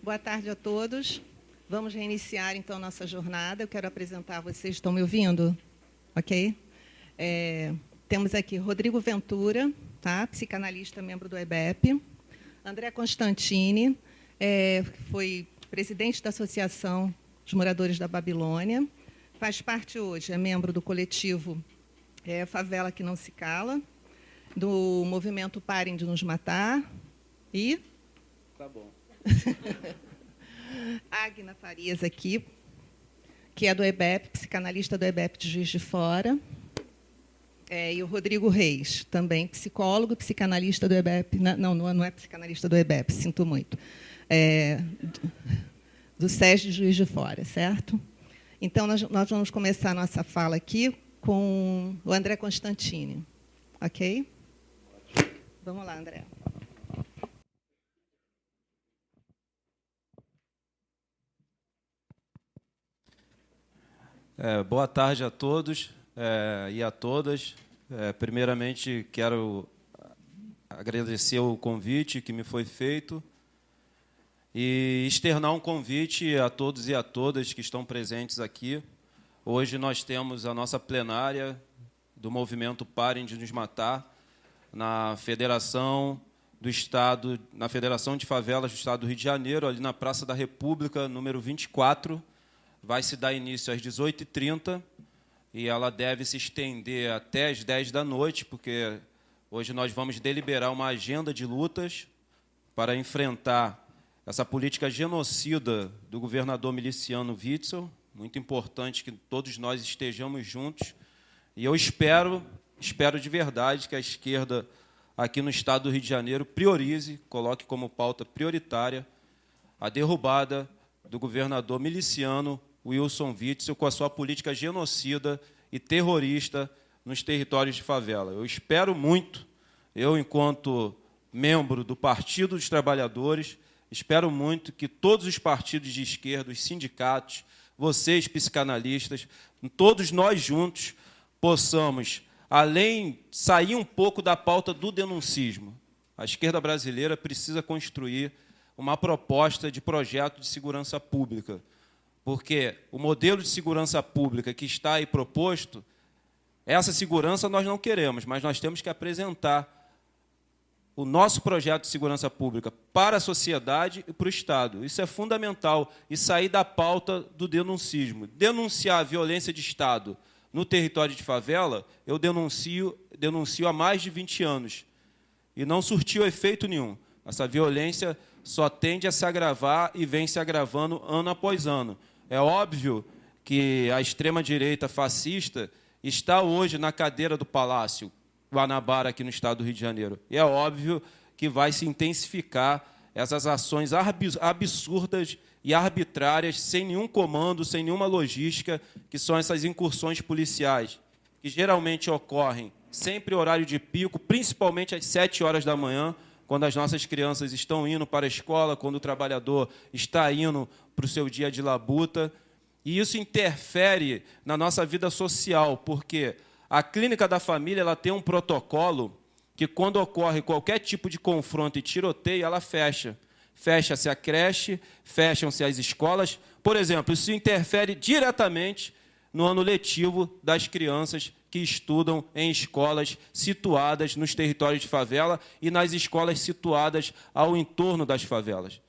Boa tarde a todos. Vamos reiniciar, então, nossa jornada. Eu quero apresentar a vocês. Estão me ouvindo? Ok? Temos aqui Rodrigo Ventura, tá? Psicanalista, membro do EBEP. André Constantini, foi presidente da Associação dos Moradores da Babilônia. Faz parte hoje, é membro do coletivo Favela que Não Se Cala, do movimento Parem de Nos Matar. E... Tá bom. Agna Farias aqui, que é do EBEP, psicanalista do EBEP de Juiz de Fora. E o Rodrigo Reis, também psicólogo, psicanalista do EBEP. Não é psicanalista do EBEP, sinto muito. Do SES de Juiz de Fora, certo? Então, nós vamos começar a nossa fala aqui com o André Constantini. Ok? Vamos lá, André. Boa tarde a todos e a todas. Primeiramente, quero agradecer o convite que me foi feito e externar um convite a todos e a todas que estão presentes aqui. Hoje nós temos a nossa plenária do movimento Parem de Nos Matar na Federação do Estado, na Federação de Favelas do Estado do Rio de Janeiro, ali na Praça da República, número 24. Vai se dar início às 18h30 e ela deve se estender até às 10 da noite, porque hoje nós vamos deliberar uma agenda de lutas para enfrentar essa política genocida do governador miliciano Witzel. Muito importante que todos nós estejamos juntos. E eu espero de verdade que a esquerda aqui no Estado do Rio de Janeiro priorize, coloque como pauta prioritária a derrubada do governador miliciano Wilson Witzel com a sua política genocida e terrorista nos territórios de favela. Eu espero muito, eu, enquanto membro do Partido dos Trabalhadores, espero muito que todos os partidos de esquerda, os sindicatos, vocês, psicanalistas, todos nós juntos, possamos, além, sair um pouco da pauta do denuncismo. A esquerda brasileira precisa construir uma proposta de projeto de segurança pública, porque o modelo de segurança pública que está aí proposto, essa segurança nós não queremos, mas nós temos que apresentar o nosso projeto de segurança pública para a sociedade e para o Estado. Isso é fundamental, e sair da pauta do denuncismo. Denunciar a violência de Estado no território de favela, eu denuncio há mais de 20 anos, e não surtiu efeito nenhum. Essa violência só tende a se agravar e vem se agravando ano após ano. É óbvio que a extrema-direita fascista está hoje na cadeira do Palácio Guanabara, aqui no Estado do Rio de Janeiro. E é óbvio que vai se intensificar essas ações absurdas e arbitrárias, sem nenhum comando, sem nenhuma logística, que são essas incursões policiais, que geralmente ocorrem sempre em horário de pico, principalmente às 7 horas da manhã, quando as nossas crianças estão indo para a escola, quando o trabalhador está indo para o seu dia de labuta. E isso interfere na nossa vida social, porque a Clínica da Família ela tem um protocolo que, quando ocorre qualquer tipo de confronto e tiroteio, ela fecha. Fecha-se a creche, fecham-se as escolas. Por exemplo, isso interfere diretamente no ano letivo das crianças que estudam em escolas situadas nos territórios de favela e nas escolas situadas ao entorno das favelas.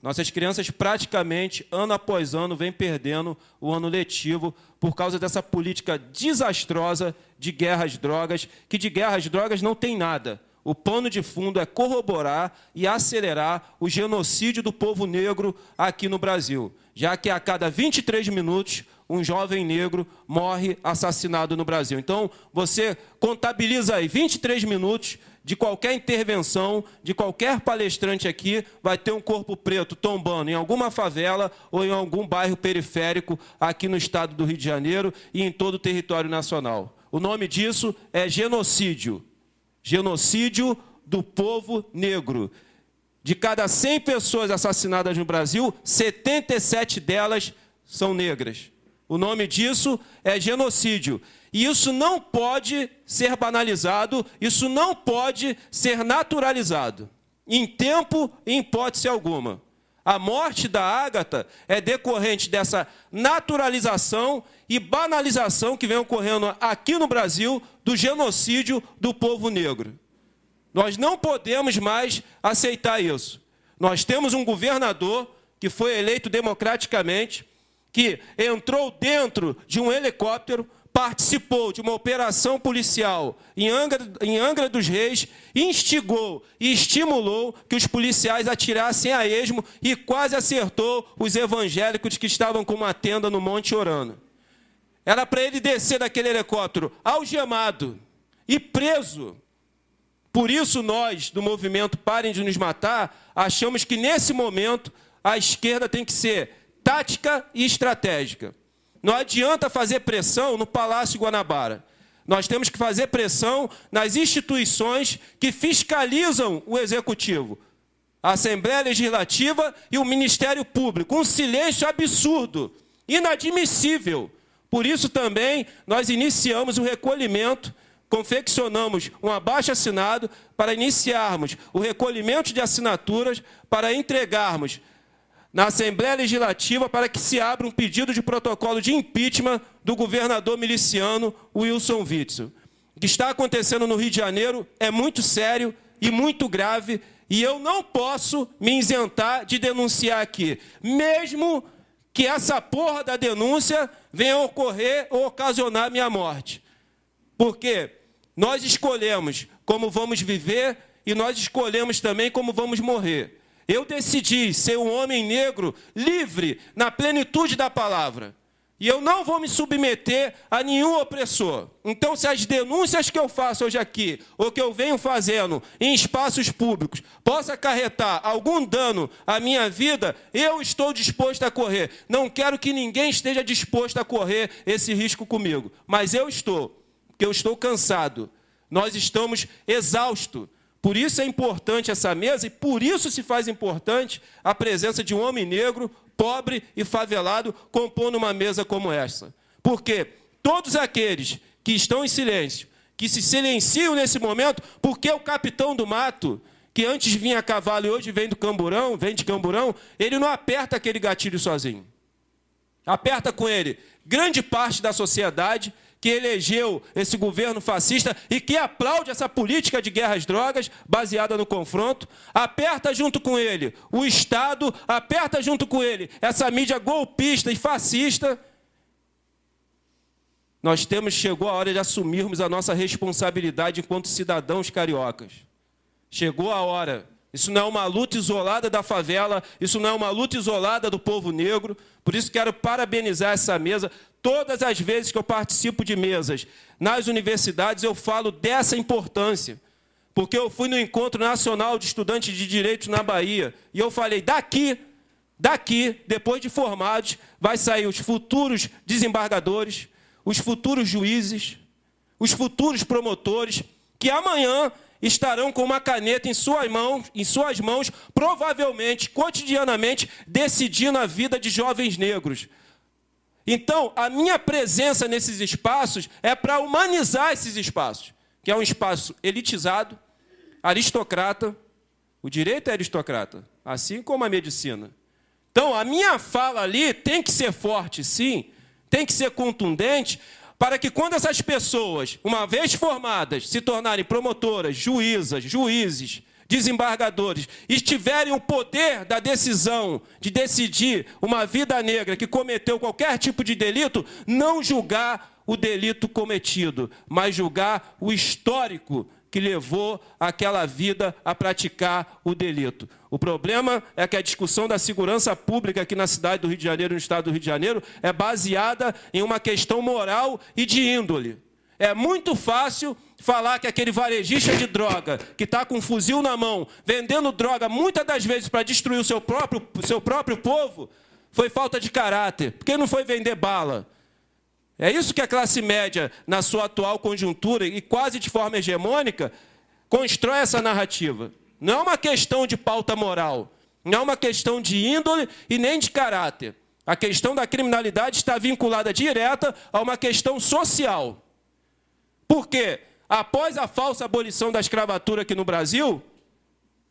Nossas crianças, praticamente, ano após ano, vêm perdendo o ano letivo por causa dessa política desastrosa de guerra às drogas, que de guerra às drogas não tem nada. O pano de fundo é corroborar e acelerar o genocídio do povo negro aqui no Brasil, já que a cada 23 minutos um jovem negro morre assassinado no Brasil. Então, você contabiliza aí 23 minutos de qualquer intervenção, de qualquer palestrante aqui, vai ter um corpo preto tombando em alguma favela ou em algum bairro periférico aqui no Estado do Rio de Janeiro e em todo o território nacional. O nome disso é genocídio. Genocídio do povo negro. De cada 100 pessoas assassinadas no Brasil, 77 delas são negras. O nome disso é genocídio. E isso não pode ser banalizado, isso não pode ser naturalizado, em tempo e em hipótese alguma. A morte da Ágata é decorrente dessa naturalização e banalização que vem ocorrendo aqui no Brasil do genocídio do povo negro. Nós não podemos mais aceitar isso. Nós temos um governador que foi eleito democraticamente, que entrou dentro de um helicóptero, participou de uma operação policial em Angra dos Reis, instigou e estimulou que os policiais atirassem a esmo e quase acertou os evangélicos que estavam com uma tenda no Monte orando. Era para ele descer daquele helicóptero algemado e preso. Por isso nós, do movimento Parem de Nos Matar, achamos que nesse momento a esquerda tem que ser tática e estratégica. Não adianta fazer pressão no Palácio Guanabara. Nós temos que fazer pressão nas instituições que fiscalizam o Executivo. A Assembleia Legislativa e o Ministério Público. Um silêncio absurdo, inadmissível. Por isso também nós iniciamos o recolhimento, confeccionamos um abaixo-assinado para iniciarmos o recolhimento de assinaturas para entregarmos na Assembleia Legislativa para que se abra um pedido de protocolo de impeachment do governador miliciano Wilson Witzel. O que está acontecendo no Rio de Janeiro é muito sério e muito grave, e eu não posso me isentar de denunciar aqui, mesmo que essa porra da denúncia venha ocorrer ou ocasionar minha morte. Porque nós escolhemos como vamos viver e nós escolhemos também como vamos morrer. Eu decidi ser um homem negro livre na plenitude da palavra. E eu não vou me submeter a nenhum opressor. Então, se as denúncias que eu faço hoje aqui, ou que eu venho fazendo em espaços públicos, possa acarretar algum dano à minha vida, eu estou disposto a correr. Não quero que ninguém esteja disposto a correr esse risco comigo. Mas eu estou, porque eu estou cansado. Nós estamos exaustos. Por isso é importante essa mesa e por isso se faz importante a presença de um homem negro, pobre e favelado, compondo uma mesa como essa. Porque todos aqueles que estão em silêncio, que se silenciam nesse momento, porque o capitão do mato, que antes vinha a cavalo e hoje vem de Camburão, ele não aperta aquele gatilho sozinho. Aperta com ele grande parte da sociedade que elegeu esse governo fascista e que aplaude essa política de guerra às drogas, baseada no confronto, aperta junto com ele o Estado, aperta junto com ele essa mídia golpista e fascista. Chegou a hora de assumirmos a nossa responsabilidade enquanto cidadãos cariocas. Chegou a hora. Isso não é uma luta isolada da favela, isso não é uma luta isolada do povo negro. Por isso quero parabenizar essa mesa. Todas as vezes que eu participo de mesas nas universidades, eu falo dessa importância. Porque eu fui no Encontro Nacional de Estudantes de Direito na Bahia, e eu falei, daqui, depois de formados, vai sair os futuros desembargadores, os futuros juízes, os futuros promotores, que amanhã estarão com uma caneta em suas mãos, provavelmente, cotidianamente, decidindo a vida de jovens negros. Então, a minha presença nesses espaços é para humanizar esses espaços, que é um espaço elitizado, aristocrata. O direito é aristocrata, assim como a medicina. Então, a minha fala ali tem que ser forte, sim, tem que ser contundente, para que quando essas pessoas, uma vez formadas, se tornarem promotoras, juízes, desembargadores, e tiverem o poder da decisão de decidir uma vida negra que cometeu qualquer tipo de delito, não julgar o delito cometido, mas julgar o histórico que levou aquela vida a praticar o delito. O problema é que a discussão da segurança pública aqui na cidade do Rio de Janeiro, no estado do Rio de Janeiro, é baseada em uma questão moral e de índole. É muito fácil falar que aquele varejista de droga, que está com um fuzil na mão, vendendo droga muitas das vezes para destruir o seu próprio povo, foi falta de caráter, porque não foi vender bala. É isso que a classe média, na sua atual conjuntura e quase de forma hegemônica, constrói essa narrativa. Não é uma questão de pauta moral, não é uma questão de índole e nem de caráter. A questão da criminalidade está vinculada direta a uma questão social. Por quê? Após a falsa abolição da escravatura aqui no Brasil,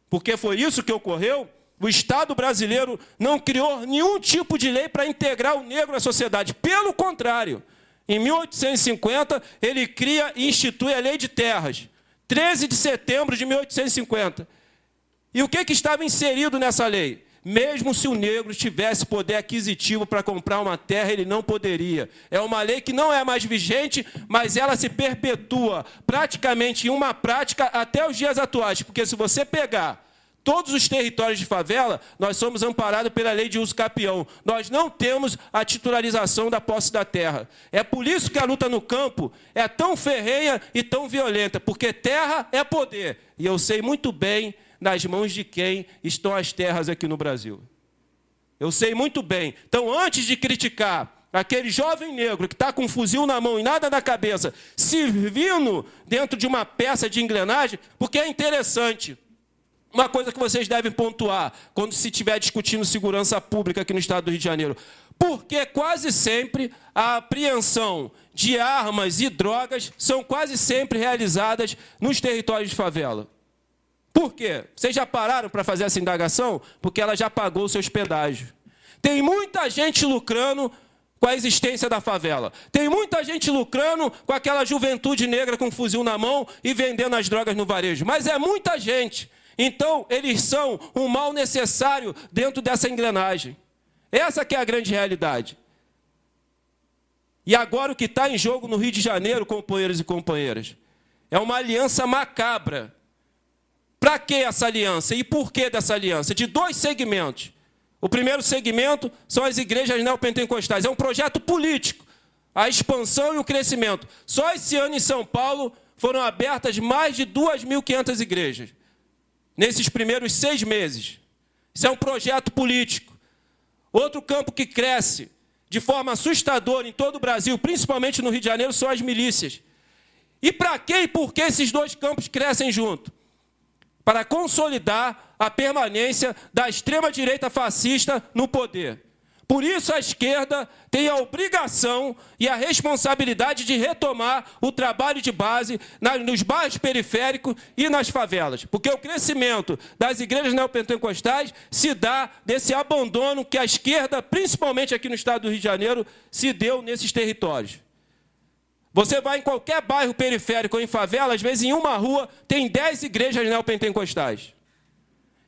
porque foi isso que ocorreu, O Estado brasileiro não criou nenhum tipo de lei para integrar o negro à sociedade. Pelo contrário, em 1850, ele cria e institui a Lei de Terras. 13 de setembro de 1850. E o que estava inserido nessa lei? Mesmo se o negro tivesse poder aquisitivo para comprar uma terra, ele não poderia. É uma lei que não é mais vigente, mas ela se perpetua praticamente em uma prática até os dias atuais. Porque se você pegar todos os territórios de favela, nós somos amparados pela lei de uso capião. Nós não temos a titularização da posse da terra. É por isso que a luta no campo é tão ferrenha e tão violenta, porque terra é poder. E eu sei muito bem nas mãos de quem estão as terras aqui no Brasil. Eu sei muito bem. Então, antes de criticar aquele jovem negro que está com um fuzil na mão e nada na cabeça, servindo dentro de uma peça de engrenagem, porque é interessante. Uma coisa que vocês devem pontuar quando se estiver discutindo segurança pública aqui no estado do Rio de Janeiro. Porque quase sempre a apreensão de armas e drogas são quase sempre realizadas nos territórios de favela. Por quê? Vocês já pararam para fazer essa indagação? Porque ela já pagou o seu pedágio. Tem muita gente lucrando com a existência da favela. Tem muita gente lucrando com aquela juventude negra com um fuzil na mão e vendendo as drogas no varejo. Mas é muita gente. Então, eles são um mal necessário dentro dessa engrenagem. Essa que é a grande realidade. E agora o que está em jogo no Rio de Janeiro, companheiros e companheiras, é uma aliança macabra. Para que essa aliança? E por que dessa aliança? De dois segmentos. O primeiro segmento são as igrejas neopentecostais. É um projeto político. A expansão e o crescimento. Só esse ano em São Paulo foram abertas mais de 2.500 igrejas. Nesses primeiros 6 meses. Isso é um projeto político. Outro campo que cresce de forma assustadora em todo o Brasil, principalmente no Rio de Janeiro, são as milícias. E para que e por que esses dois campos crescem junto? Para consolidar a permanência da extrema-direita fascista no poder. Por isso, a esquerda tem a obrigação e a responsabilidade de retomar o trabalho de base nos bairros periféricos e nas favelas. Porque o crescimento das igrejas neopentecostais se dá desse abandono que a esquerda, principalmente aqui no estado do Rio de Janeiro, se deu nesses territórios. Você vai em qualquer bairro periférico ou em favela, às vezes em uma rua tem 10 igrejas neopentecostais.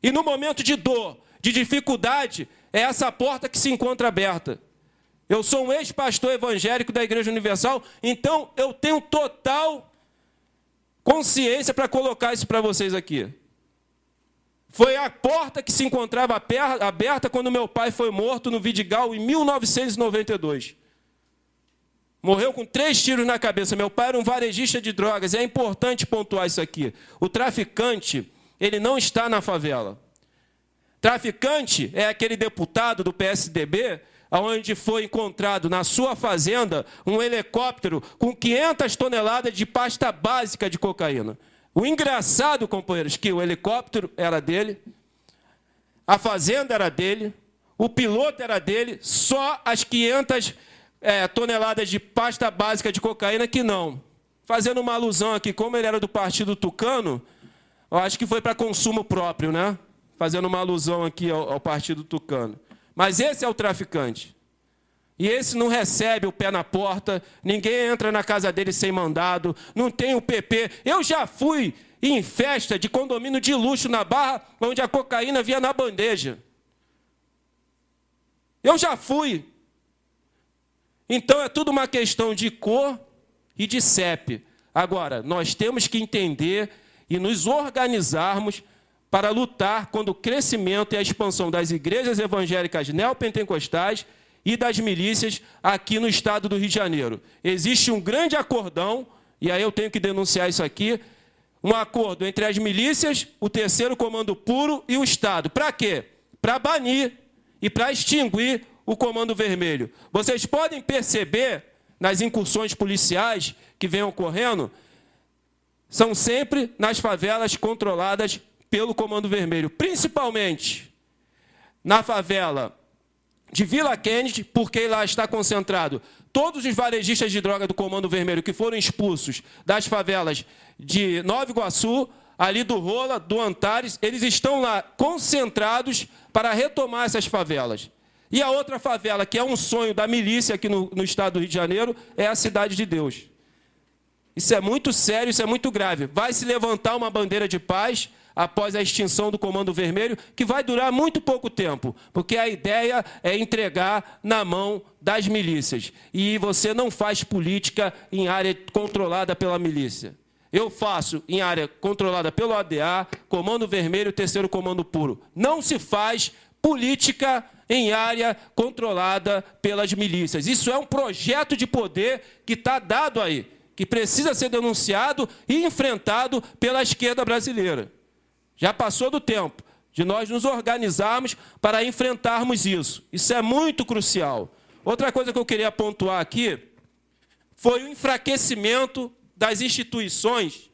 E no momento de dor, de dificuldade, é essa porta que se encontra aberta. Eu sou um ex-pastor evangélico da Igreja Universal, então eu tenho total consciência para colocar isso para vocês aqui. Foi a porta que se encontrava aberta quando meu pai foi morto no Vidigal em 1992. Morreu com 3 tiros na cabeça. Meu pai era um varejista de drogas. É importante pontuar isso aqui. O traficante, ele não está na favela. Traficante é aquele deputado do PSDB, onde foi encontrado na sua fazenda um helicóptero com 500 toneladas de pasta básica de cocaína. O engraçado, companheiros, que o helicóptero era dele, a fazenda era dele, o piloto era dele, só as 500 toneladas de pasta básica de cocaína que não. Fazendo uma alusão aqui, como ele era do Partido Tucano, eu acho que foi para consumo próprio, né? Fazendo uma alusão aqui ao Partido Tucano. Mas esse é o traficante. E esse não recebe o pé na porta, ninguém entra na casa dele sem mandado, não tem o PP. Eu já fui em festa de condomínio de luxo na Barra, onde a cocaína vinha na bandeja. Eu já fui. Então, é tudo uma questão de cor e de CEP. Agora, nós temos que entender e nos organizarmos para lutar contra o crescimento e a expansão das igrejas evangélicas neopentecostais e das milícias aqui no estado do Rio de Janeiro. Existe um grande acordão, e aí eu tenho que denunciar isso aqui, um acordo entre as milícias, o terceiro comando puro e o Estado. Para quê? Para banir e para extinguir o Comando Vermelho. Vocês podem perceber, nas incursões policiais que vêm ocorrendo, são sempre nas favelas controladas pelo Comando Vermelho, principalmente na favela de Vila Kennedy, porque lá está concentrado todos os varejistas de droga do Comando Vermelho que foram expulsos das favelas de Nova Iguaçu, ali do Rola, do Antares, eles estão lá concentrados para retomar essas favelas. E a outra favela, que é um sonho da milícia aqui no estado do Rio de Janeiro, é a Cidade de Deus. Isso é muito sério, isso é muito grave. Vai se levantar uma bandeira de paz após a extinção do Comando Vermelho, que vai durar muito pouco tempo, porque a ideia é entregar na mão das milícias. E você não faz política em área controlada pela milícia. Eu faço em área controlada pelo ADA, Comando Vermelho e 3º Comando Puro. Não se faz política em área controlada pelas milícias. Isso é um projeto de poder que está dado aí, que precisa ser denunciado e enfrentado pela esquerda brasileira. Já passou do tempo de nós nos organizarmos para enfrentarmos isso. Isso é muito crucial. Outra coisa que eu queria pontuar aqui foi o enfraquecimento das instituições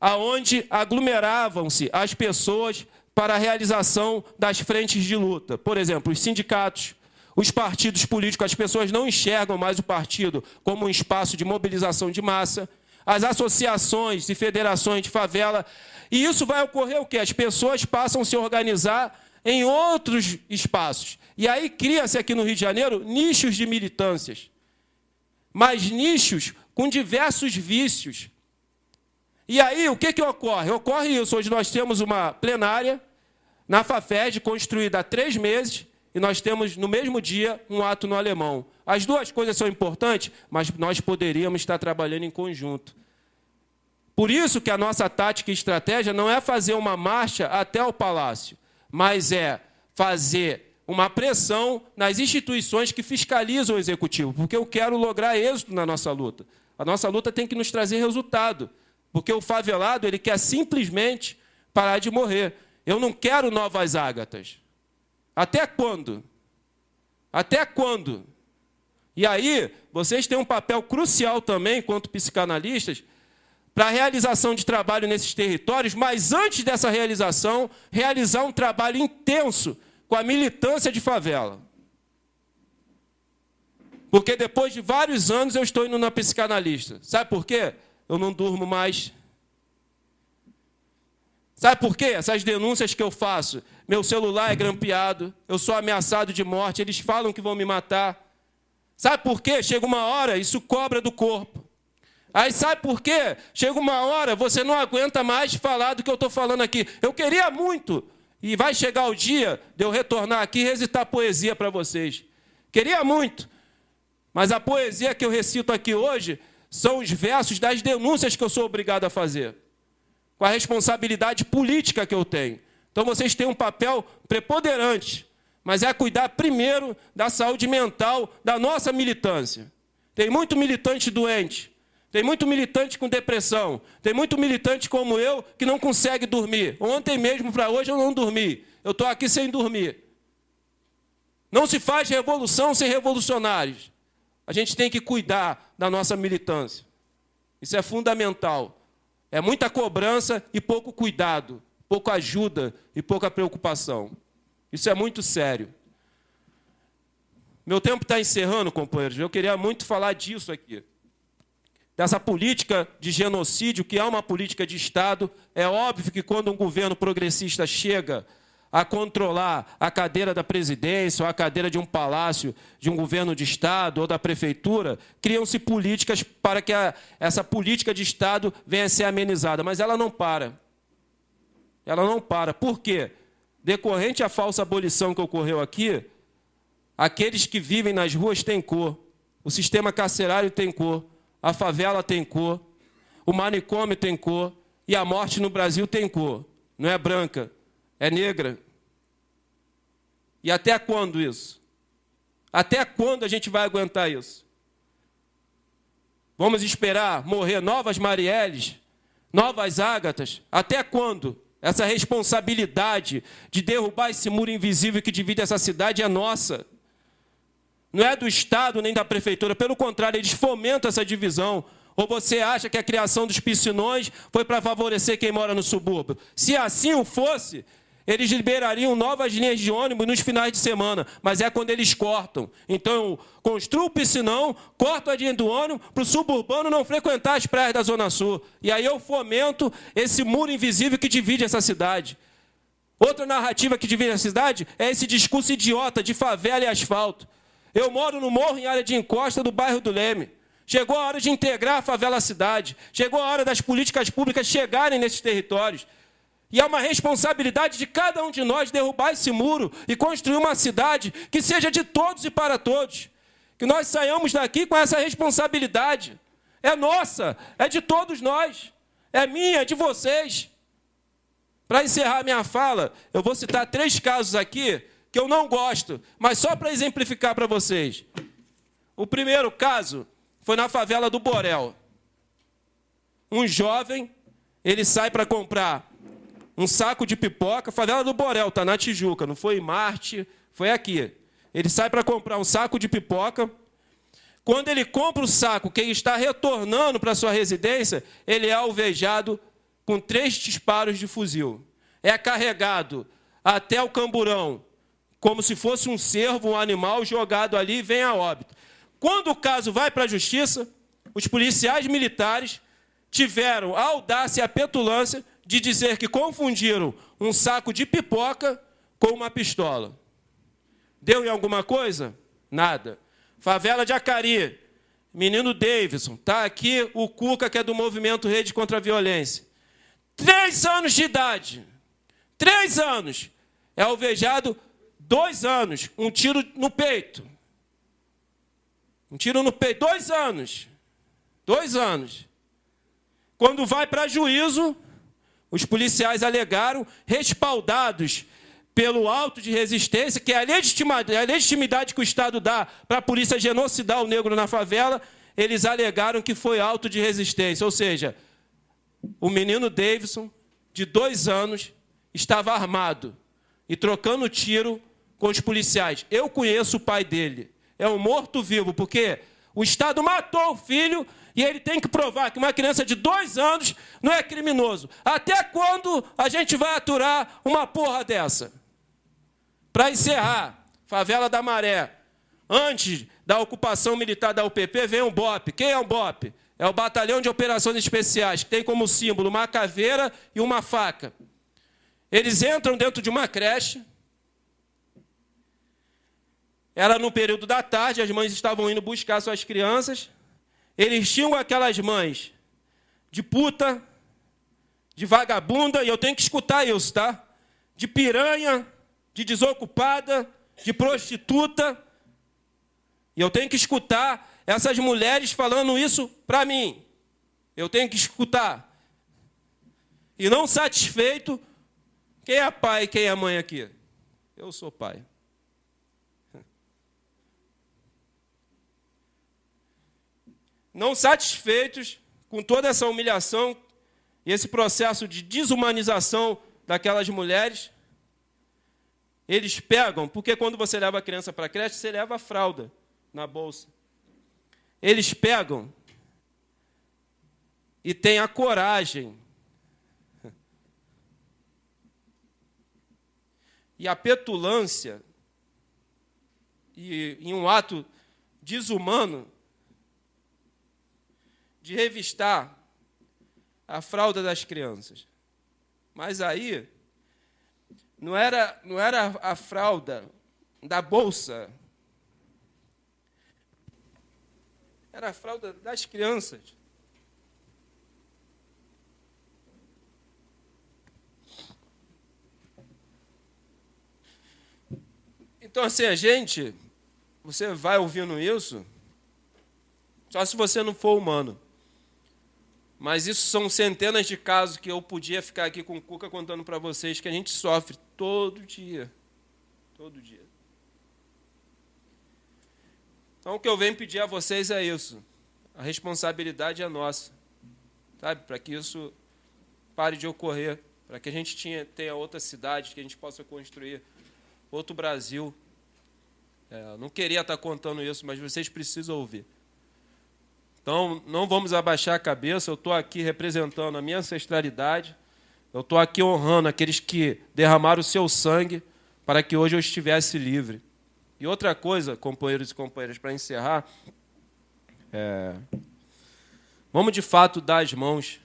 aonde aglomeravam-se as pessoas para a realização das frentes de luta. Por exemplo, os sindicatos, os partidos políticos, as pessoas não enxergam mais o partido como um espaço de mobilização de massa, as associações e federações de favela. E isso vai ocorrer o quê? As pessoas passam a se organizar em outros espaços. E aí cria-se aqui no Rio de Janeiro nichos de militâncias, mas nichos com diversos vícios. E aí o que ocorre? Ocorre isso. Hoje nós temos uma plenária na Fafed, construída há 3 meses, e nós temos no mesmo dia um ato no Alemão. As duas coisas são importantes, mas nós poderíamos estar trabalhando em conjunto. Por isso que a nossa tática e estratégia não é fazer uma marcha até o Palácio, mas é fazer uma pressão nas instituições que fiscalizam o Executivo, porque eu quero lograr êxito na nossa luta. A nossa luta tem que nos trazer resultado, porque o favelado ele quer simplesmente parar de morrer. Eu não quero novas Ágatas. Até quando? Até quando? E aí, vocês têm um papel crucial também, enquanto psicanalistas, para a realização de trabalho nesses territórios, mas antes dessa realização, realizar um trabalho intenso com a militância de favela. Porque depois de vários anos eu estou indo na psicanalista. Sabe por quê? Eu não durmo mais. Sabe por quê? Essas denúncias que eu faço, meu celular é grampeado, eu sou ameaçado de morte, eles falam que vão me matar. Sabe por quê? Chega uma hora, isso cobra do corpo. Aí sabe por quê? Chega uma hora, você não aguenta mais falar do que eu estou falando aqui. Eu queria muito, e vai chegar o dia de eu retornar aqui e recitar poesia para vocês. Queria muito, mas a poesia que eu recito aqui hoje são os versos das denúncias que eu sou obrigado a fazer, com a responsabilidade política que eu tenho. Então vocês têm um papel preponderante, mas é cuidar primeiro da saúde mental da nossa militância. Tem muito militante doente, tem muito militante com depressão, tem muito militante como eu que não consegue dormir. Ontem mesmo para hoje eu não dormi, eu estou aqui sem dormir. Não se faz revolução sem revolucionários. A gente tem que cuidar da nossa militância. Isso é fundamental. É muita cobrança e pouco cuidado, pouca ajuda e pouca preocupação. Isso é muito sério. Meu tempo está encerrando, companheiros. Eu queria muito falar disso aqui. Dessa política de genocídio, que é uma política de Estado. É óbvio que quando um governo progressista chega a controlar a cadeira da presidência ou a cadeira de um palácio, de um governo de Estado ou da prefeitura, criam-se políticas para que essa política de Estado venha a ser amenizada. Mas ela não para. Ela não para. Por quê? Decorrente à falsa abolição que ocorreu aqui, aqueles que vivem nas ruas têm cor, o sistema carcerário tem cor, a favela tem cor, o manicômio tem cor e a morte no Brasil tem cor. Não é branca, é negra. E até quando isso? Até quando a gente vai aguentar isso? Vamos esperar morrer novas Marielles, novas Ágatas? Até quando? Essa responsabilidade de derrubar esse muro invisível que divide essa cidade é nossa. Não é do Estado nem da prefeitura, pelo contrário, eles fomentam essa divisão. Ou você acha que a criação dos piscinões foi para favorecer quem mora no subúrbio? Se assim o fosse, eles liberariam novas linhas de ônibus nos finais de semana, mas é quando eles cortam. Então, eu construo o piscinão, corto a linha do ônibus para o suburbano não frequentar as praias da Zona Sul. E aí eu fomento esse muro invisível que divide essa cidade. Outra narrativa que divide a cidade é esse discurso idiota de favela e asfalto. Eu moro no morro em área de encosta do bairro do Leme. Chegou a hora de integrar a favela à cidade. Chegou a hora das políticas públicas chegarem nesses territórios. E é uma responsabilidade de cada um de nós derrubar esse muro e construir uma cidade que seja de todos e para todos. Que nós saiamos daqui com essa responsabilidade. É nossa, é de todos nós. É minha, é de vocês. Para encerrar minha fala, eu vou citar 3 casos aqui que eu não gosto, mas só para exemplificar para vocês. O primeiro caso foi na favela do Borel. Um jovem, ele sai para comprar um saco de pipoca, favela do Borel, tá na Tijuca, não foi em Marte, foi aqui. Ele sai para comprar um saco de pipoca. Quando ele compra o saco, quem está retornando para sua residência, ele é alvejado com 3 disparos de fuzil. É carregado até o camburão, como se fosse um cervo, um animal jogado ali e vem a óbito. Quando o caso vai para a justiça, os policiais militares tiveram a audácia e a petulância de dizer que confundiram um saco de pipoca com uma pistola. Deu em alguma coisa? Nada. Favela de Acari, menino Davidson, está aqui o Cuca, que é do movimento Rede contra a Violência. 3 anos de idade. 3 anos. É alvejado 2 anos. Um tiro no peito. Um tiro no peito. 2 anos. 2 anos. Quando vai para juízo, os policiais alegaram, respaldados pelo auto de resistência, que é a legitimidade que o Estado dá para a polícia genocidar o negro na favela, eles alegaram que foi auto de resistência. Ou seja, o menino Davidson, de 2 anos, estava armado e trocando tiro com os policiais. Eu conheço o pai dele. É um morto-vivo, porque o Estado matou o filho e ele tem que provar que uma criança de 2 anos não é criminoso. Até quando a gente vai aturar uma porra dessa? Para encerrar, favela da Maré. Antes da ocupação militar da UPP, vem um BOP. Quem é o BOP? É o Batalhão de Operações Especiais, que tem como símbolo uma caveira e uma faca. Eles entram dentro de uma creche. Era no período da tarde, as mães estavam indo buscar suas crianças. Eles xingam aquelas mães de puta, de vagabunda, e eu tenho que escutar isso, tá? De piranha, de desocupada, de prostituta. E eu tenho que escutar essas mulheres falando isso para mim. Eu tenho que escutar. E não satisfeito, quem é pai e quem é mãe aqui? Eu sou pai. Não satisfeitos com toda essa humilhação e esse processo de desumanização daquelas mulheres, eles pegam, porque quando você leva a criança para a creche, você leva a fralda na bolsa. Eles pegam e têm a coragem e a petulância e em um ato desumano de revistar a fralda das crianças. Mas aí não era a fralda da bolsa, era a fralda das crianças. Então, assim, você vai ouvindo isso, só se você não for humano. Mas isso são centenas de casos que eu podia ficar aqui com o Cuca contando para vocês que a gente sofre todo dia. Todo dia. Então, o que eu venho pedir a vocês é isso. A responsabilidade é nossa. Sabe? Para que isso pare de ocorrer. Para que a gente tenha outra cidade, que a gente possa construir outro Brasil. Eu não queria estar contando isso, mas vocês precisam ouvir. Então, não vamos abaixar a cabeça. Eu estou aqui representando a minha ancestralidade. Eu estou aqui honrando aqueles que derramaram o seu sangue para que hoje eu estivesse livre. E outra coisa, companheiros e companheiras, para encerrar, vamos de fato dar as mãos.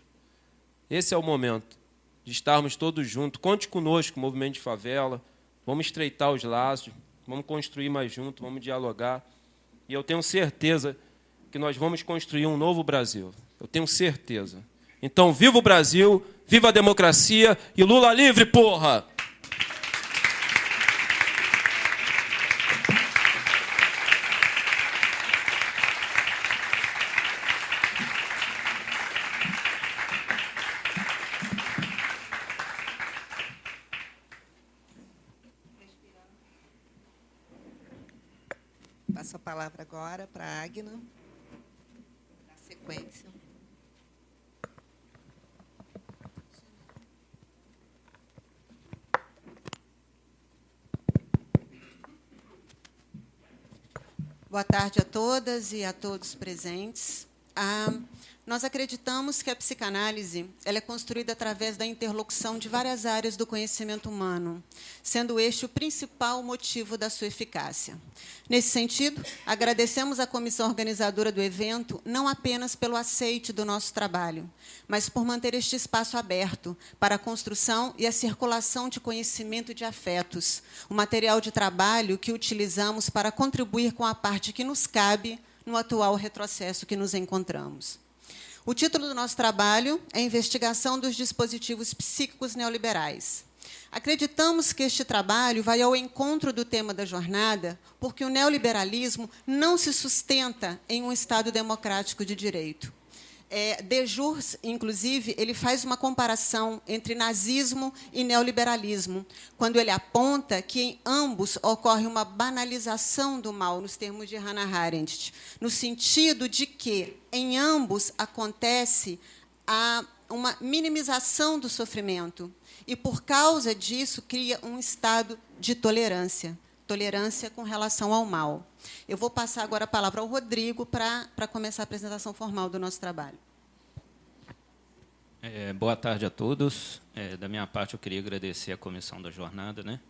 Esse é o momento de estarmos todos juntos. Conte conosco, Movimento de Favela. Vamos estreitar os laços, vamos construir mais juntos, vamos dialogar. E eu tenho certeza que nós vamos construir um novo Brasil. Eu tenho certeza. Então, viva o Brasil, viva a democracia e Lula livre, porra! Passo a palavra agora para a Agna, na sequência. Boa tarde a todas e a todos presentes. Nós acreditamos que a psicanálise ela é construída através da interlocução de várias áreas do conhecimento humano, sendo este o principal motivo da sua eficácia. Nesse sentido, agradecemos à comissão organizadora do evento não apenas pelo aceite do nosso trabalho, mas por manter este espaço aberto para a construção e a circulação de conhecimento e de afetos, o material de trabalho que utilizamos para contribuir com a parte que nos cabe no atual retrocesso que nos encontramos. O título do nosso trabalho é Investigação dos Dispositivos Psíquicos Neoliberais. Acreditamos que este trabalho vai ao encontro do tema da jornada, porque o neoliberalismo não se sustenta em um Estado democrático de direito. Dejurs, inclusive, ele faz uma comparação entre nazismo e neoliberalismo, quando ele aponta que em ambos ocorre uma banalização do mal, nos termos de Hannah Arendt, no sentido de que em ambos acontece uma minimização do sofrimento e, por causa disso, cria um estado de tolerância com relação ao mal. Eu vou passar agora a palavra ao Rodrigo para começar a apresentação formal do nosso trabalho. Boa tarde a todos. Da minha parte, eu queria agradecer à comissão da jornada, né,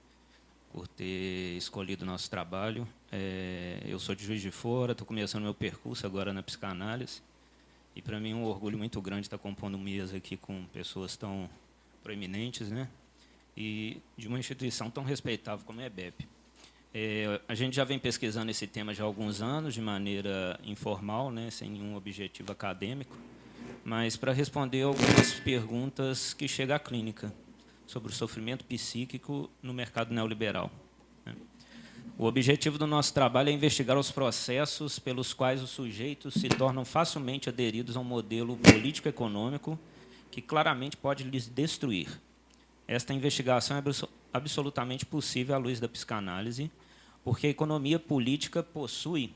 por ter escolhido o nosso trabalho. Eu sou de Juiz de Fora, estou começando meu percurso agora na psicanálise, e, para mim, é um orgulho muito grande estar compondo mesa aqui com pessoas tão proeminentes, né, e de uma instituição tão respeitável como a EBEP. A gente já vem pesquisando esse tema já há alguns anos, de maneira informal, né, sem nenhum objetivo acadêmico, mas para responder algumas perguntas que chegam à clínica sobre o sofrimento psíquico no mercado neoliberal. O objetivo do nosso trabalho é investigar os processos pelos quais os sujeitos se tornam facilmente aderidos a um modelo político-econômico que claramente pode lhes destruir. Esta investigação é absolutamente possível à luz da psicanálise, porque a economia política possui,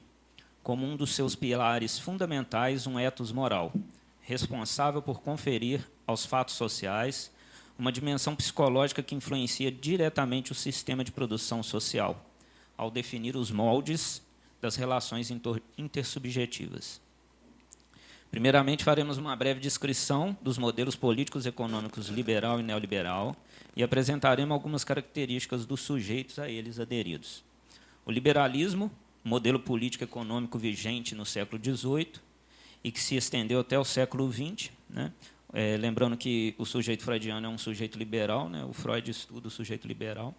como um dos seus pilares fundamentais, um ethos moral, responsável por conferir aos fatos sociais uma dimensão psicológica que influencia diretamente o sistema de produção social, ao definir os moldes das relações intersubjetivas. Primeiramente, faremos uma breve descrição dos modelos políticos econômicos liberal e neoliberal e apresentaremos algumas características dos sujeitos a eles aderidos. O liberalismo, modelo político econômico vigente no século XVIII e que se estendeu até o século XX, né? Lembrando que o sujeito freudiano é um sujeito liberal, né? O Freud estuda o sujeito liberal.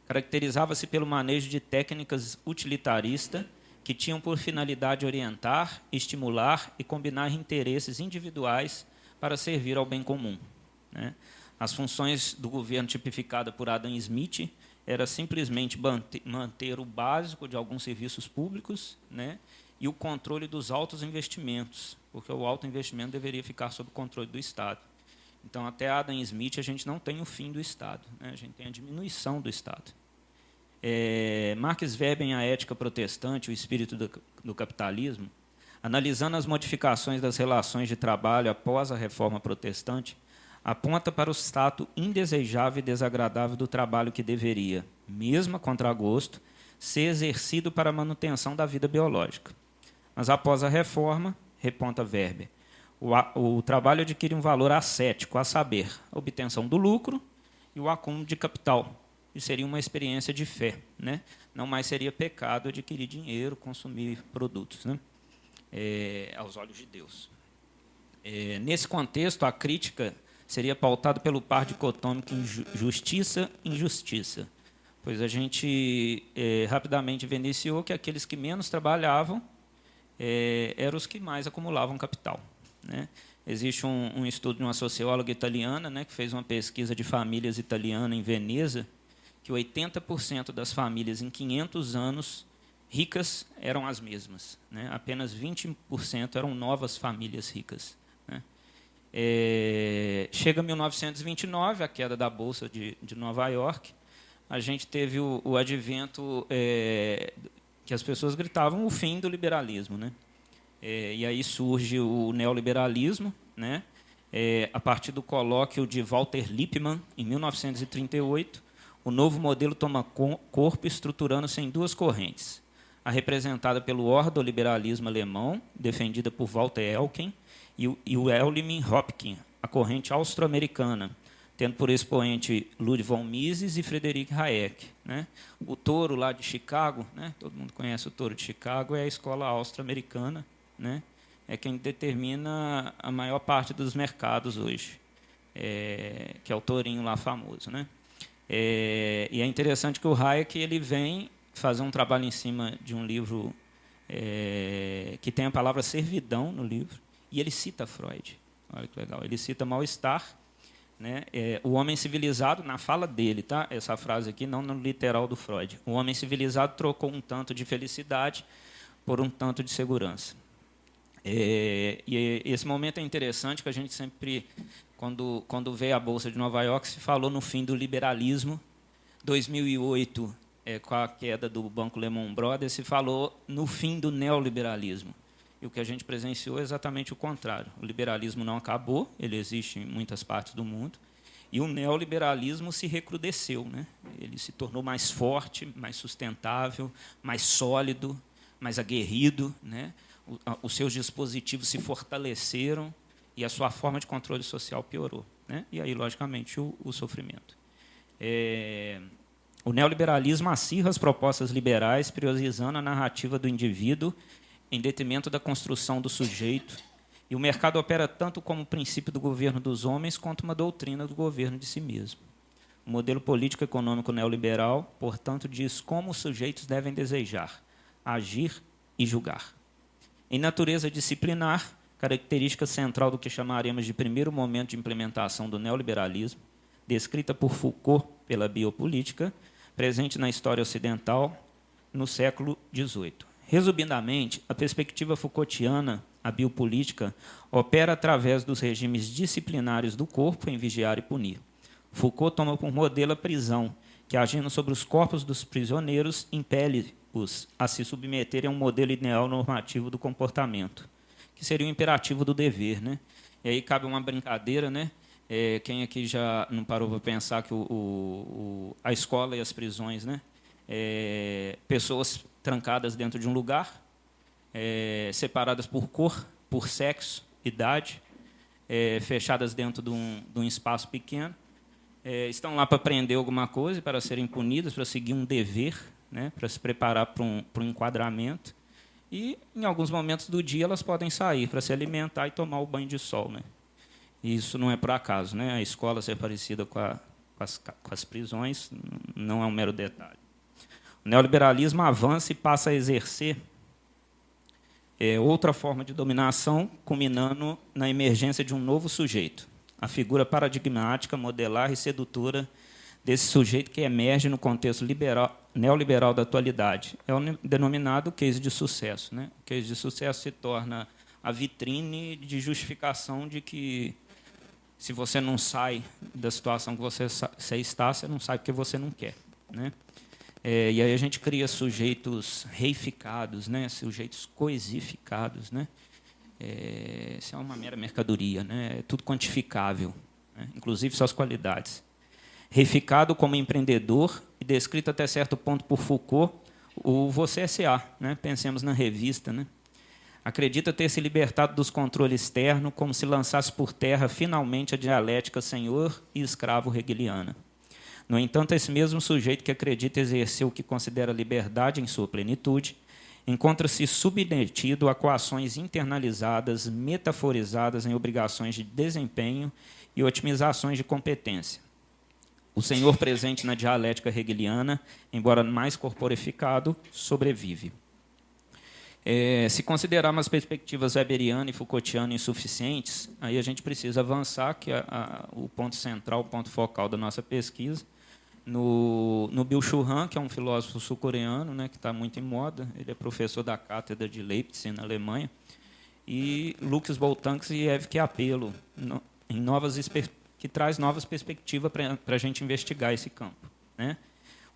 Caracterizava-se pelo manejo de técnicas utilitaristas que tinham por finalidade orientar, estimular e combinar interesses individuais para servir ao bem comum, né? As funções do governo tipificada por Adam Smith era simplesmente manter o básico de alguns serviços públicos, né, e o controle dos altos investimentos, porque o alto investimento deveria ficar sob o controle do Estado. Então, até Adam Smith, a gente não tem o fim do Estado, né, a gente tem a diminuição do Estado. Marx Weber, em A Ética Protestante, o Espírito do Capitalismo, analisando as modificações das relações de trabalho após a Reforma Protestante, aponta para o status indesejável e desagradável do trabalho que deveria, mesmo a contragosto, ser exercido para a manutenção da vida biológica. Mas, após a reforma, reponta Weber, O trabalho adquire um valor ascético, a saber, a obtenção do lucro e o acúmulo de capital. Isso seria uma experiência de fé, né? Não mais seria pecado adquirir dinheiro, consumir produtos, né? Aos olhos de Deus. Nesse contexto, a crítica seria pautada pelo par dicotômico justiça e injustiça, pois a gente rapidamente evidenciou que aqueles que menos trabalhavam eram os que mais acumulavam capital, né? Existe um estudo de uma socióloga italiana, né, que fez uma pesquisa de famílias italianas em Veneza, que 80% das famílias em 500 anos ricas eram as mesmas, né? Apenas 20% eram novas famílias ricas, né? Chega 1929, a queda da Bolsa de Nova York, a gente teve o advento que as pessoas gritavam o fim do liberalismo, né? E aí surge o neoliberalismo, né? A partir do colóquio de Walter Lippmann, em 1938, o novo modelo toma corpo, estruturando-se em duas correntes. A representada pelo ordoliberalismo alemão, defendida por Walter Elken, e o Elmin Hopkin, a corrente austro-americana, tendo por expoente Ludwig von Mises e Friedrich Hayek, né? O Toro, lá de Chicago, né? Todo mundo conhece o Toro de Chicago, é a escola austro-americana, né? É quem determina a maior parte dos mercados hoje, que é o tourinho lá famoso, né? E é interessante que o Hayek ele vem fazer um trabalho em cima de um livro que tem a palavra servidão no livro, e ele cita Freud. Olha que legal. Ele cita mal-estar, né? O homem civilizado, na fala dele, tá? Essa frase aqui, não no literal do Freud. O homem civilizado trocou um tanto de felicidade por um tanto de segurança. E esse momento é interessante, que a gente sempre, quando veio a Bolsa de Nova York, se falou no fim do liberalismo. 2008, com a queda do Banco Lehman Brothers, se falou no fim do neoliberalismo. E o que a gente presenciou é exatamente o contrário. O liberalismo não acabou, ele existe em muitas partes do mundo, e o neoliberalismo se recrudesceu, né? Ele se tornou mais forte, mais sustentável, mais sólido, mais aguerrido, né? Os seus dispositivos se fortaleceram e a sua forma de controle social piorou, né? E aí, logicamente, o sofrimento. O neoliberalismo acirra as propostas liberais, priorizando a narrativa do indivíduo em detrimento da construção do sujeito, e o mercado opera tanto como princípio do governo dos homens quanto uma doutrina do governo de si mesmo. O modelo político-econômico neoliberal, portanto, diz como os sujeitos devem desejar, agir e julgar. Em natureza disciplinar, característica central do que chamaremos de primeiro momento de implementação do neoliberalismo, descrita por Foucault pela biopolítica, presente na história ocidental no século XVIII. Resumidamente, a perspectiva Foucaultiana, a biopolítica, opera através dos regimes disciplinares do corpo em vigiar e punir. Foucault toma por modelo a prisão, que, agindo sobre os corpos dos prisioneiros, impele-os a se submeterem a um modelo ideal normativo do comportamento, que seria o imperativo do dever, né? E aí cabe uma brincadeira, né? Quem aqui já não parou para pensar que a escola e as prisões, né? Pessoas trancadas dentro de um lugar, separadas por cor, por sexo, idade, fechadas dentro de um espaço pequeno, estão lá para aprender alguma coisa, para serem punidas, para seguir um dever, né, para se preparar para um enquadramento, e, em alguns momentos do dia, elas podem sair para se alimentar e tomar o banho de sol, né? E isso não é por acaso, né? A escola ser parecida com as prisões não é um mero detalhe. O neoliberalismo avança e passa a exercer outra forma de dominação, culminando na emergência de um novo sujeito, a figura paradigmática, modelar e sedutora desse sujeito que emerge no contexto neoliberal da atualidade. É o denominado case de sucesso, né? O case de sucesso se torna a vitrine de justificação de que, se você não sai da situação que você está, você não sai porque você não quer, né? E aí a gente cria sujeitos reificados, né? Sujeitos coisificados, né? Isso é uma mera mercadoria, né? É tudo quantificável, né? Inclusive suas qualidades. Reificado como empreendedor e descrito até certo ponto por Foucault, o Você S.A., né? Pensemos na revista, né? Acredita ter se libertado dos controles externos, como se lançasse por terra finalmente a dialética senhor e escravo hegeliana. No entanto, esse mesmo sujeito que acredita exercer o que considera liberdade em sua plenitude, encontra-se submetido a coações internalizadas, metaforizadas em obrigações de desempenho e otimizações de competência. O senhor presente na dialética hegeliana, embora mais corporificado, sobrevive. Se considerarmos as perspectivas weberiana e Foucaultiana insuficientes, aí a gente precisa avançar, que é o ponto central, o ponto focal da nossa pesquisa, no Byung-Chul Han, que é um filósofo sul-coreano, né, que está muito em moda. Ele é professor da cátedra de Leipzig, na Alemanha, e Lux Boltanski e Eve Apelo, que traz novas perspectivas para a gente investigar esse campo, né?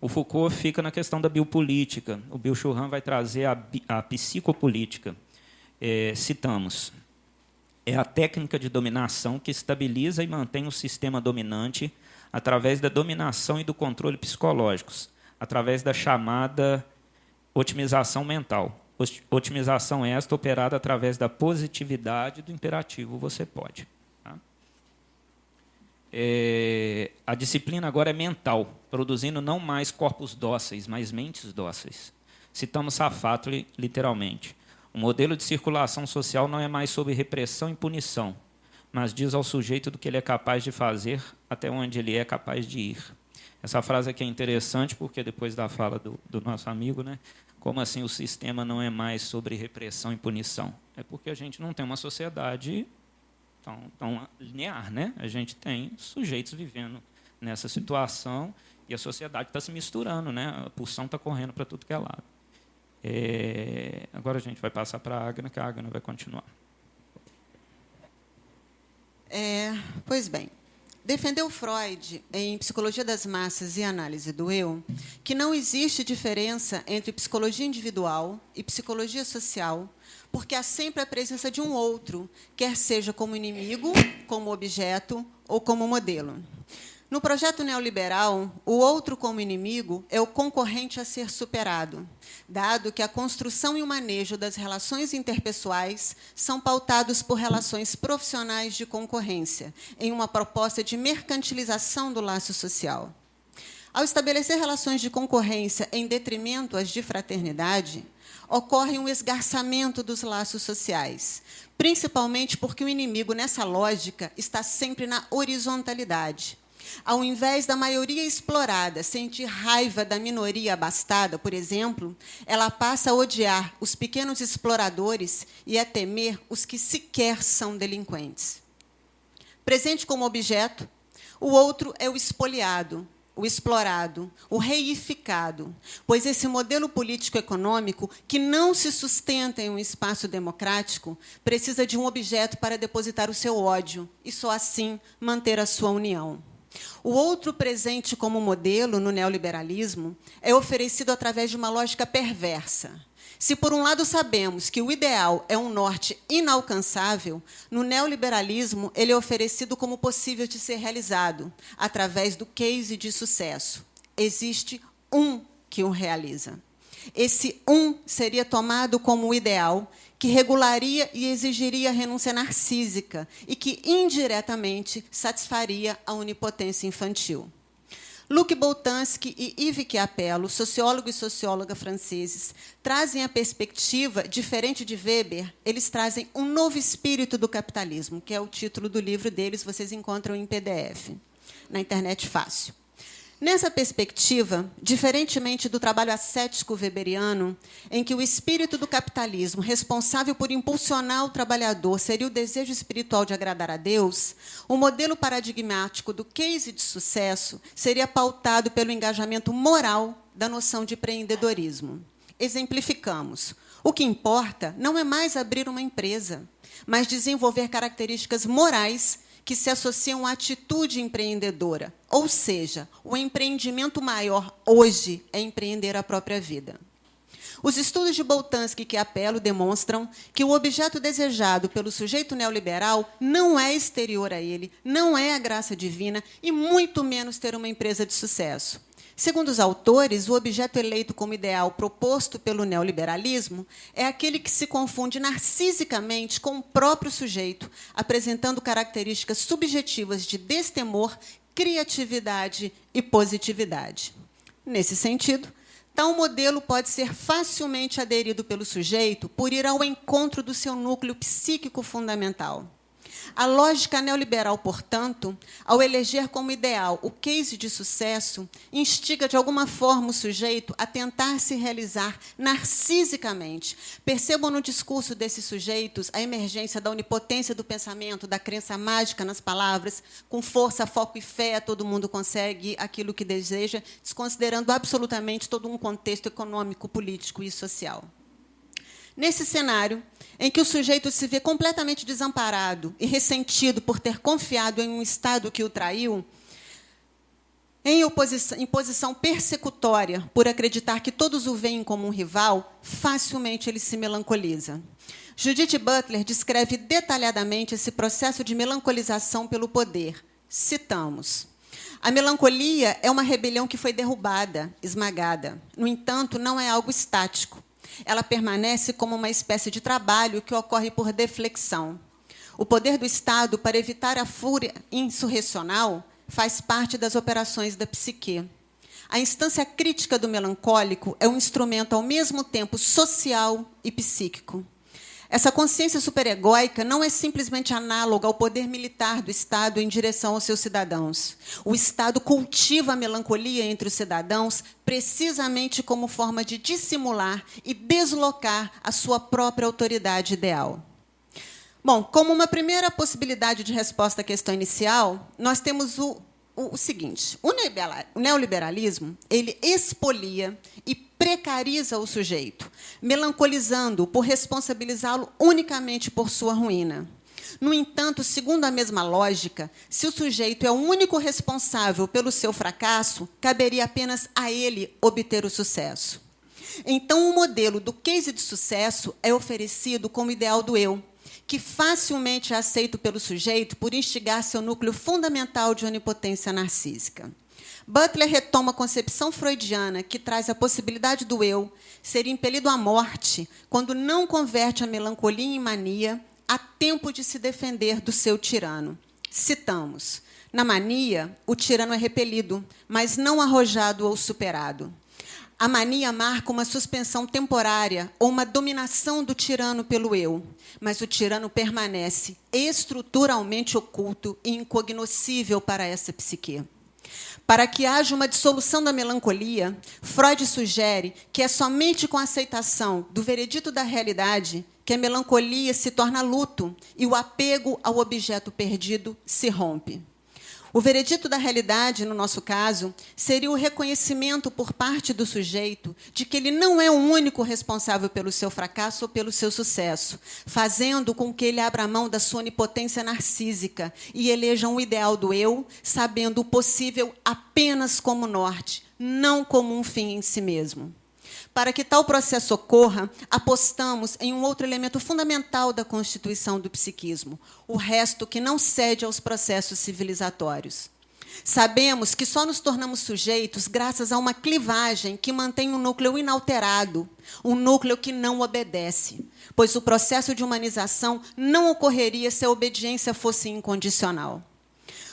O Foucault fica na questão da biopolítica. O Byung-Chul Han vai trazer a psicopolítica. Citamos: é a técnica de dominação que estabiliza e mantém o sistema dominante através da dominação e do controle psicológicos, através da chamada otimização mental. Otimização esta operada através da positividade do imperativo você pode. A disciplina agora é mental, produzindo não mais corpos dóceis, mas mentes dóceis. Citamos Safatli literalmente: o modelo de circulação social não é mais sobre repressão e punição, mas diz ao sujeito do que ele é capaz de fazer, até onde ele é capaz de ir. Essa frase aqui é interessante, porque depois da fala do nosso amigo, né, como assim o sistema não é mais sobre repressão e punição? É porque a gente não tem uma sociedade tão linear, né? A gente tem sujeitos vivendo nessa situação e a sociedade está se misturando, né? A pulsão está correndo para tudo que é lado. Agora a gente vai passar para a Agna, que a Agna vai continuar. Pois bem, defendeu Freud, em Psicologia das Massas e Análise do Eu, que não existe diferença entre psicologia individual e psicologia social, porque há sempre a presença de um outro, quer seja como inimigo, como objeto ou como modelo. No projeto neoliberal, o outro como inimigo é o concorrente a ser superado, dado que a construção e o manejo das relações interpessoais são pautados por relações profissionais de concorrência, em uma proposta de mercantilização do laço social. Ao estabelecer relações de concorrência em detrimento às de fraternidade, ocorre um esgarçamento dos laços sociais, principalmente porque o inimigo, nessa lógica, está sempre na horizontalidade. Ao invés da maioria explorada sentir raiva da minoria abastada, por exemplo, ela passa a odiar os pequenos exploradores e a temer os que sequer são delinquentes. Presente como objeto, o outro é o espoliado, o explorado, o reificado, pois esse modelo político-econômico, que não se sustenta em um espaço democrático, precisa de um objeto para depositar o seu ódio e só assim manter a sua união. O outro presente como modelo no neoliberalismo é oferecido através de uma lógica perversa. Se, por um lado, sabemos que o ideal é um norte inalcançável, no neoliberalismo ele é oferecido como possível de ser realizado, através do case de sucesso. Existe um que o realiza. Esse um seria tomado como o ideal, que regularia e exigiria a renúncia narcísica e que, indiretamente, satisfaria a onipotência infantil. Luc Boltanski e Yves Apelo, sociólogo e socióloga franceses, trazem a perspectiva, diferente de Weber, eles trazem um novo espírito do capitalismo, que é o título do livro deles, vocês encontram em PDF, na internet fácil. Nessa perspectiva, diferentemente do trabalho ascético weberiano, em que o espírito do capitalismo responsável por impulsionar o trabalhador seria o desejo espiritual de agradar a Deus, o modelo paradigmático do case de sucesso seria pautado pelo engajamento moral da noção de empreendedorismo. Exemplificamos. O que importa não é mais abrir uma empresa, mas desenvolver características morais que se associam à atitude empreendedora. Ou seja, o empreendimento maior hoje é empreender a própria vida. Os estudos de Boltanski e Apelo demonstram que o objeto desejado pelo sujeito neoliberal não é exterior a ele, não é a graça divina e muito menos ter uma empresa de sucesso. Segundo os autores, o objeto eleito como ideal proposto pelo neoliberalismo é aquele que se confunde narcisicamente com o próprio sujeito, apresentando características subjetivas de destemor, criatividade e positividade. Nesse sentido, tal modelo pode ser facilmente aderido pelo sujeito por ir ao encontro do seu núcleo psíquico fundamental. A lógica neoliberal, portanto, ao eleger como ideal o case de sucesso, instiga de alguma forma o sujeito a tentar se realizar narcisicamente. Percebam no discurso desses sujeitos a emergência da onipotência do pensamento, da crença mágica nas palavras, com força, foco e fé, todo mundo consegue aquilo que deseja, desconsiderando absolutamente todo um contexto econômico, político e social. Nesse cenário, em que o sujeito se vê completamente desamparado e ressentido por ter confiado em um Estado que o traiu, em posição persecutória por acreditar que todos o veem como um rival, facilmente ele se melancoliza. Judith Butler descreve detalhadamente esse processo de melancolização pelo poder. Citamos: a melancolia é uma rebelião que foi derrubada, esmagada. No entanto, não é algo estático. Ela permanece como uma espécie de trabalho que ocorre por deflexão. O poder do Estado para evitar a fúria insurrecional faz parte das operações da psique. A instância crítica do melancólico é um instrumento ao mesmo tempo social e psíquico. Essa consciência superegóica não é simplesmente análoga ao poder militar do Estado em direção aos seus cidadãos. O Estado cultiva a melancolia entre os cidadãos precisamente como forma de dissimular e deslocar a sua própria autoridade ideal. Bom, como uma primeira possibilidade de resposta à questão inicial, nós temos o seguinte: o neoliberalismo ele expolia e precariza o sujeito, melancolizando-o por responsabilizá-lo unicamente por sua ruína. No entanto, segundo a mesma lógica, se o sujeito é o único responsável pelo seu fracasso, caberia apenas a ele obter o sucesso. Então, o modelo do case de sucesso é oferecido como ideal do eu, que facilmente é aceito pelo sujeito por instigar seu núcleo fundamental de onipotência narcísica. Butler retoma a concepção freudiana que traz a possibilidade do eu ser impelido à morte quando não converte a melancolia em mania a tempo de se defender do seu tirano. Citamos: na mania, o tirano é repelido, mas não arrojado ou superado. A mania marca uma suspensão temporária ou uma dominação do tirano pelo eu, mas o tirano permanece estruturalmente oculto e incognoscível para essa psique. Para que haja uma dissolução da melancolia, Freud sugere que é somente com a aceitação do veredito da realidade que a melancolia se torna luto e o apego ao objeto perdido se rompe. O veredito da realidade, no nosso caso, seria o reconhecimento por parte do sujeito de que ele não é o único responsável pelo seu fracasso ou pelo seu sucesso, fazendo com que ele abra mão da sua onipotência narcísica e eleja um ideal do eu, sabendo o possível apenas como norte, não como um fim em si mesmo. Para que tal processo ocorra, apostamos em um outro elemento fundamental da constituição do psiquismo, o resto que não cede aos processos civilizatórios. Sabemos que só nos tornamos sujeitos graças a uma clivagem que mantém um núcleo inalterado, um núcleo que não obedece, pois o processo de humanização não ocorreria se a obediência fosse incondicional.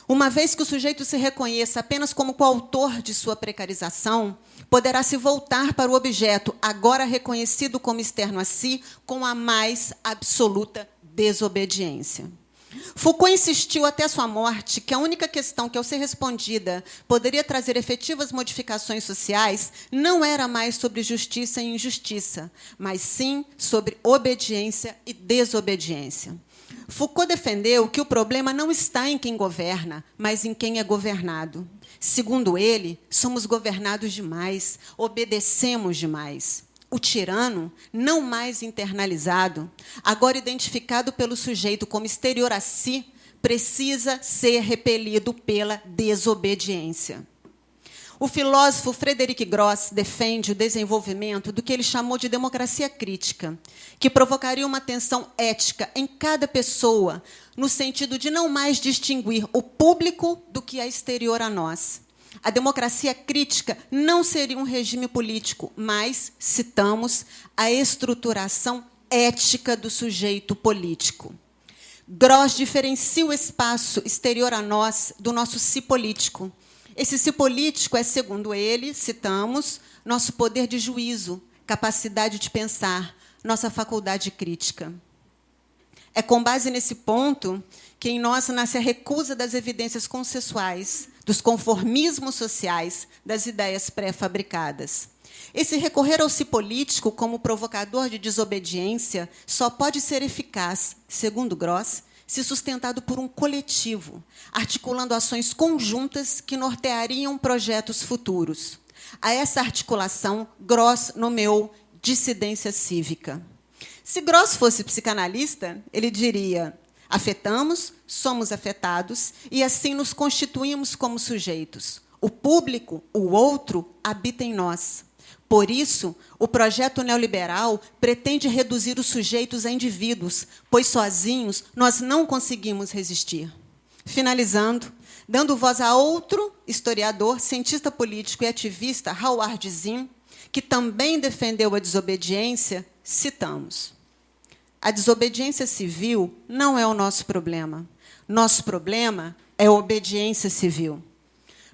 Uma vez que o sujeito se reconheça apenas como coautor de sua precarização, poderá se voltar para o objeto, agora reconhecido como externo a si, com a mais absoluta desobediência. Foucault insistiu até sua morte que a única questão que, ao ser respondida, poderia trazer efetivas modificações sociais não era mais sobre justiça e injustiça, mas sim sobre obediência e desobediência. Foucault defendeu que o problema não está em quem governa, mas em quem é governado. Segundo ele, somos governados demais, obedecemos demais. O tirano, não mais internalizado, agora identificado pelo sujeito como exterior a si, precisa ser repelido pela desobediência. O filósofo Frederic Gross defende o desenvolvimento do que ele chamou de democracia crítica, que provocaria uma tensão ética em cada pessoa, no sentido de não mais distinguir o público do que é exterior a nós. A democracia crítica não seria um regime político, mas, citamos, a estruturação ética do sujeito político. Gross diferencia o espaço exterior a nós do nosso si político. Esse si político é, segundo ele, citamos, nosso poder de juízo, capacidade de pensar, nossa faculdade crítica. É com base nesse ponto que em nós nasce a recusa das evidências consensuais, dos conformismos sociais, das ideias pré-fabricadas. Esse recorrer ao si político como provocador de desobediência só pode ser eficaz, segundo Gross, se sustentado por um coletivo, articulando ações conjuntas que norteariam projetos futuros. A essa articulação, Gross nomeou dissidência cívica. Se Gross fosse psicanalista, ele diria: afetamos, somos afetados, e assim nos constituímos como sujeitos. O público, o outro, habita em nós. Por isso, o projeto neoliberal pretende reduzir os sujeitos a indivíduos, pois sozinhos nós não conseguimos resistir. Finalizando, dando voz a outro historiador, cientista político e ativista, Howard Zinn, que também defendeu a desobediência, citamos: a desobediência civil não é o nosso problema. Nosso problema é a obediência civil.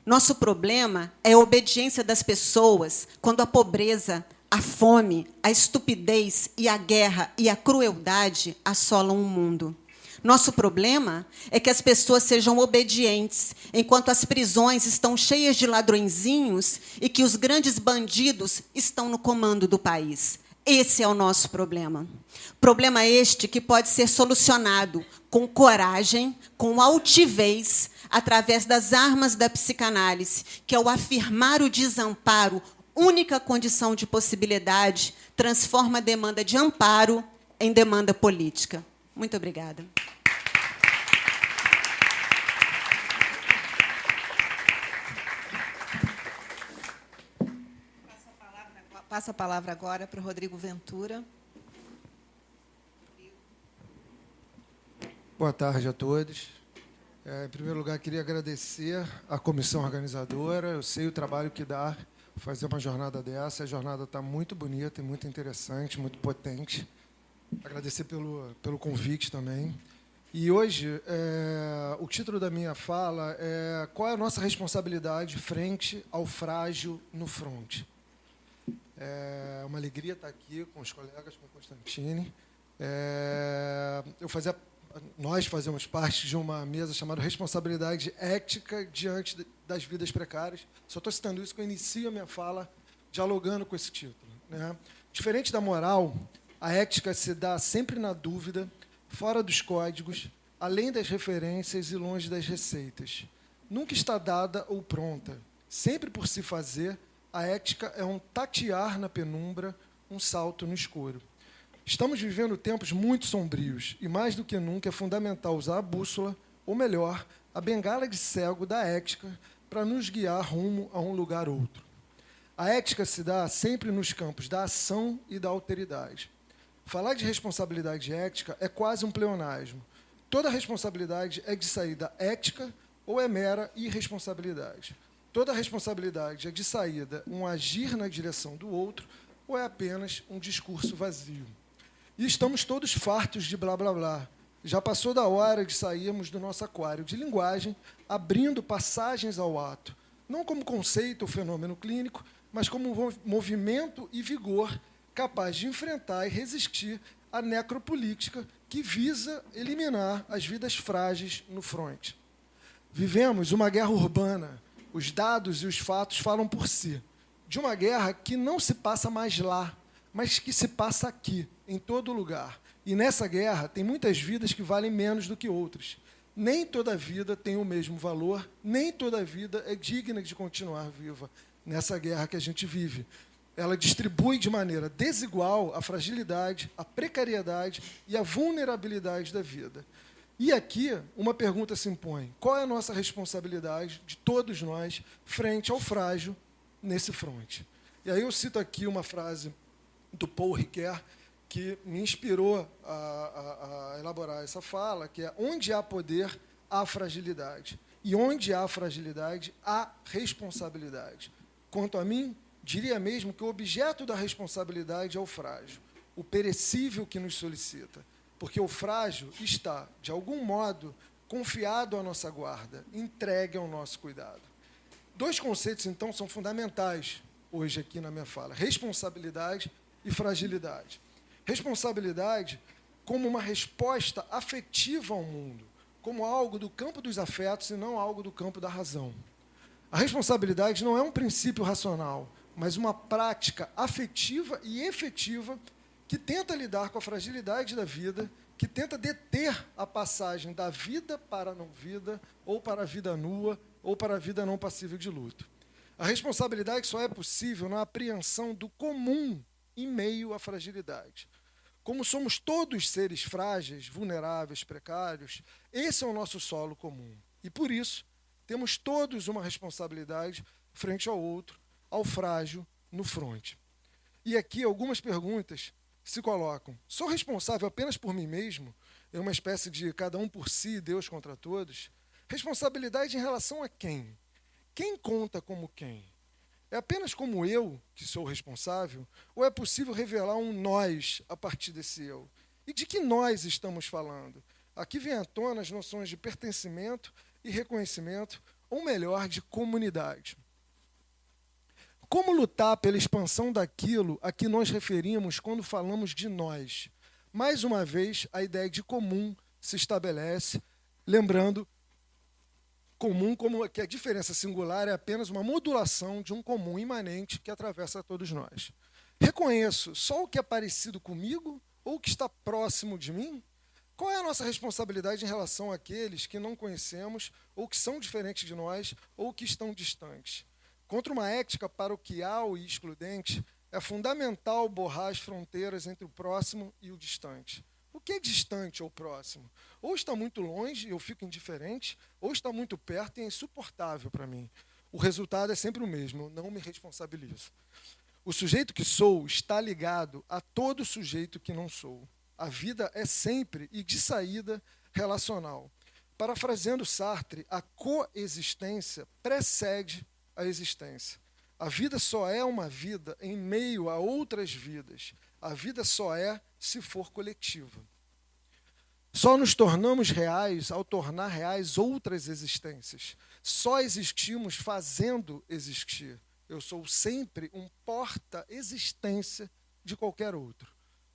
Nosso problema é a obediência das pessoas quando a pobreza, a fome, a estupidez e a guerra e a crueldade assolam o mundo. Nosso problema é que as pessoas sejam obedientes, enquanto as prisões estão cheias de ladrõezinhos e que os grandes bandidos estão no comando do país. Esse é o nosso problema. Problema este que pode ser solucionado com coragem, com altivez, através das armas da psicanálise, que, ao afirmar o desamparo, única condição de possibilidade, transforma a demanda de amparo em demanda política. Muito obrigada. Passo a palavra agora para o Rodrigo Ventura. Boa tarde a todos. Em primeiro lugar, queria agradecer à comissão organizadora. Eu sei o trabalho que dá fazer uma jornada dessa. A jornada está muito bonita e muito interessante, muito potente. Agradecer pelo convite também. E hoje, o título da minha fala é: qual é a nossa responsabilidade frente ao frágil no fronte? É uma alegria estar aqui com os colegas, com o Constantini. Nós fazemos parte de uma mesa chamada Responsabilidade Ética Diante das Vidas Precárias. Só estou citando isso, que eu inicio a minha fala dialogando com esse título, né? Diferente da moral, a ética se dá sempre na dúvida, fora dos códigos, além das referências e longe das receitas. Nunca está dada ou pronta. Sempre por se fazer, a ética é um tatear na penumbra, um salto no escuro. Estamos vivendo tempos muito sombrios e, mais do que nunca, é fundamental usar a bússola, ou melhor, a bengala de cego da ética, para nos guiar rumo a um lugar outro. A ética se dá sempre nos campos da ação e da alteridade. Falar de responsabilidade ética é quase um pleonasmo. Toda responsabilidade é de saída ética ou é mera irresponsabilidade. Toda responsabilidade é de saída um agir na direção do outro ou é apenas um discurso vazio. E estamos todos fartos de blá, blá, blá. Já passou da hora de sairmos do nosso aquário de linguagem, abrindo passagens ao ato, não como conceito ou fenômeno clínico, mas como movimento e vigor capaz de enfrentar e resistir à necropolítica que visa eliminar as vidas frágeis no fronte. Vivemos uma guerra urbana. Os dados e os fatos falam por si. De uma guerra que não se passa mais lá, mas que se passa aqui, em todo lugar. E nessa guerra tem muitas vidas que valem menos do que outras. Nem toda vida tem o mesmo valor, nem toda vida é digna de continuar viva nessa guerra que a gente vive. Ela distribui de maneira desigual a fragilidade, a precariedade e a vulnerabilidade da vida. E aqui uma pergunta se impõe: qual é a nossa responsabilidade de todos nós frente ao frágil nesse fronte? E aí eu cito aqui uma frase do Paul Ricoeur, que me inspirou a elaborar essa fala, que é: onde há poder, há fragilidade. E onde há fragilidade, há responsabilidade. Quanto a mim, diria mesmo que o objeto da responsabilidade é o frágil, o perecível que nos solicita, porque o frágil está, de algum modo, confiado à nossa guarda, entregue ao nosso cuidado. 2 conceitos, então, são fundamentais hoje aqui na minha fala: responsabilidade e fragilidade. Responsabilidade como uma resposta afetiva ao mundo, como algo do campo dos afetos e não algo do campo da razão. A responsabilidade não é um princípio racional, mas uma prática afetiva e efetiva que tenta lidar com a fragilidade da vida, que tenta deter a passagem da vida para a não-vida, ou para a vida nua, ou para a vida não passível de luto. A responsabilidade só é possível na apreensão do comum em meio à fragilidade. Como somos todos seres frágeis, vulneráveis, precários, esse é o nosso solo comum. E, por isso, temos todos uma responsabilidade frente ao outro, ao frágil, no fronte. E aqui algumas perguntas se colocam. Sou responsável apenas por mim mesmo? É uma espécie de cada um por si, Deus contra todos? Responsabilidade em relação a quem? Quem conta como quem? É apenas como eu que sou responsável? Ou é possível revelar um nós a partir desse eu? E de que nós estamos falando? Aqui vem à tona as noções de pertencimento e reconhecimento, ou melhor, de comunidade. Como lutar pela expansão daquilo a que nós referimos quando falamos de nós? Mais uma vez, a ideia de comum se estabelece, lembrando comum como que a diferença singular é apenas uma modulação de um comum imanente que atravessa todos nós. Reconheço só o que é parecido comigo ou o que está próximo de mim? Qual é a nossa responsabilidade em relação àqueles que não conhecemos ou que são diferentes de nós ou que estão distantes? Contra uma ética paroquial e excludente, é fundamental borrar as fronteiras entre o próximo e o distante. O que é distante ou próximo? Ou está muito longe e eu fico indiferente, ou está muito perto e é insuportável para mim. O resultado é sempre o mesmo, eu não me responsabilizo. O sujeito que sou está ligado a todo sujeito que não sou. A vida é sempre e de saída relacional. Parafraseando Sartre, a coexistência precede a existência. A vida só é uma vida em meio a outras vidas. A vida só é se for coletiva. Só nos tornamos reais ao tornar reais outras existências. Só existimos fazendo existir. Eu sou sempre um porta-existência de qualquer outro.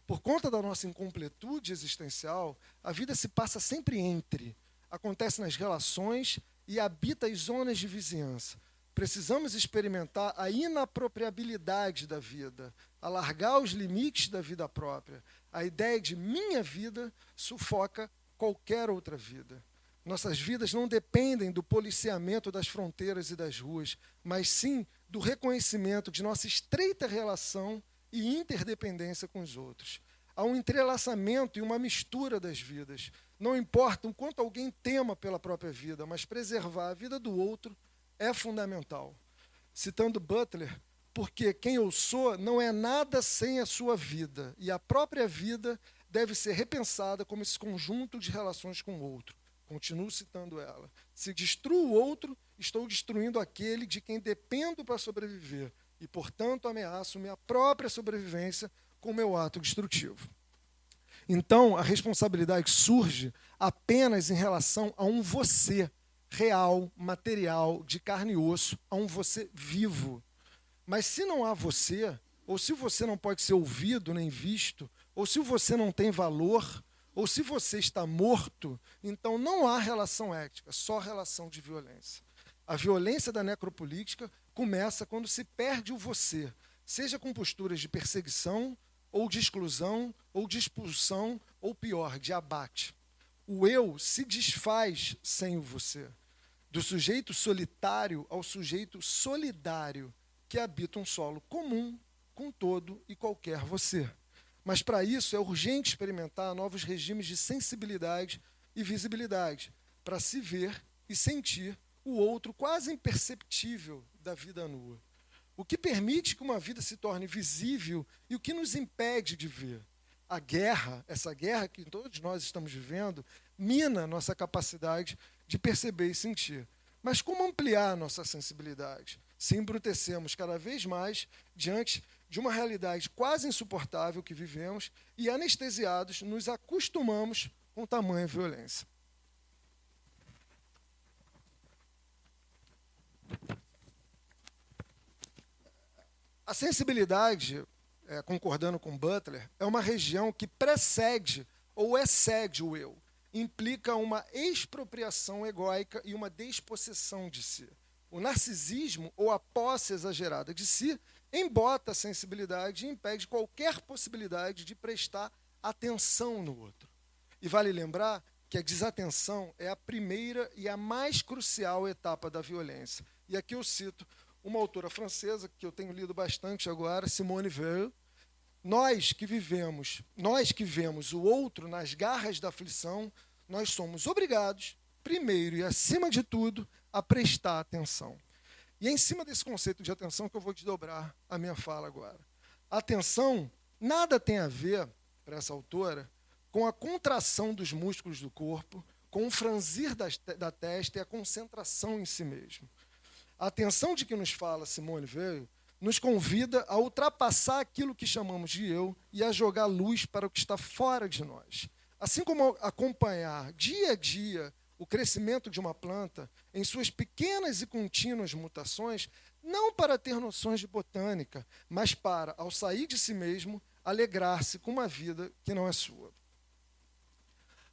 Por conta da nossa incompletude existencial, a vida se passa sempre entre, acontece nas relações e habita as zonas de vizinhança. Precisamos experimentar a inapropriabilidade da vida, alargar os limites da vida própria. A ideia de minha vida sufoca qualquer outra vida. Nossas vidas não dependem do policiamento das fronteiras e das ruas, mas sim do reconhecimento de nossa estreita relação e interdependência com os outros. Há um entrelaçamento e uma mistura das vidas. Não importa o quanto alguém tema pela própria vida, mas preservar a vida do outro é fundamental. Citando Butler, porque quem eu sou não é nada sem a sua vida, e a própria vida deve ser repensada como esse conjunto de relações com o outro. Continuo citando ela. Se destruo o outro, estou destruindo aquele de quem dependo para sobreviver, e, portanto, ameaço minha própria sobrevivência com meu ato destrutivo. Então, a responsabilidade surge apenas em relação a um você real, material, de carne e osso, a um você vivo. Mas se não há você, ou se você não pode ser ouvido nem visto, ou se você não tem valor, ou se você está morto, então não há relação ética, só relação de violência. A violência da necropolítica começa quando se perde o você, seja com posturas de perseguição, ou de exclusão, ou de expulsão, ou pior, de abate. O eu se desfaz sem o você. Do sujeito solitário ao sujeito solidário, que habita um solo comum com todo e qualquer você. Mas para isso é urgente experimentar novos regimes de sensibilidade e visibilidade, para se ver e sentir o outro quase imperceptível da vida nua. O que permite que uma vida se torne visível e o que nos impede de ver. A guerra, essa guerra que todos nós estamos vivendo, mina nossa capacidade de perceber e sentir. Mas como ampliar a nossa sensibilidade? Se embrutecemos cada vez mais diante de uma realidade quase insuportável que vivemos e, anestesiados, nos acostumamos com tamanha violência. A sensibilidade, concordando com Butler, é uma região que precede ou excede o eu. Implica uma expropriação egóica e uma despossessão de si. O narcisismo, ou a posse exagerada de si, embota a sensibilidade e impede qualquer possibilidade de prestar atenção no outro. E vale lembrar que a desatenção é a primeira e a mais crucial etapa da violência. E aqui eu cito uma autora francesa, que eu tenho lido bastante agora, Simone Weil. Nós que vemos o outro nas garras da aflição, nós somos obrigados, primeiro e acima de tudo, a prestar atenção. E é em cima desse conceito de atenção que eu vou desdobrar a minha fala agora. A atenção nada tem a ver, para essa autora, com a contração dos músculos do corpo, com o franzir da testa e a concentração em si mesmo. A atenção de que nos fala Simone Weil nos convida a ultrapassar aquilo que chamamos de eu e a jogar luz para o que está fora de nós. Assim como acompanhar dia a dia o crescimento de uma planta em suas pequenas e contínuas mutações, não para ter noções de botânica, mas para, ao sair de si mesmo, alegrar-se com uma vida que não é sua.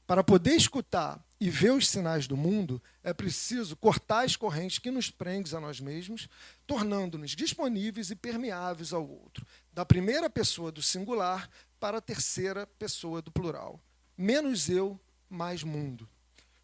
Para poder escutar e ver os sinais do mundo, é preciso cortar as correntes que nos prendem a nós mesmos, tornando-nos disponíveis e permeáveis ao outro, da primeira pessoa do singular para a terceira pessoa do plural. Menos eu, mais mundo.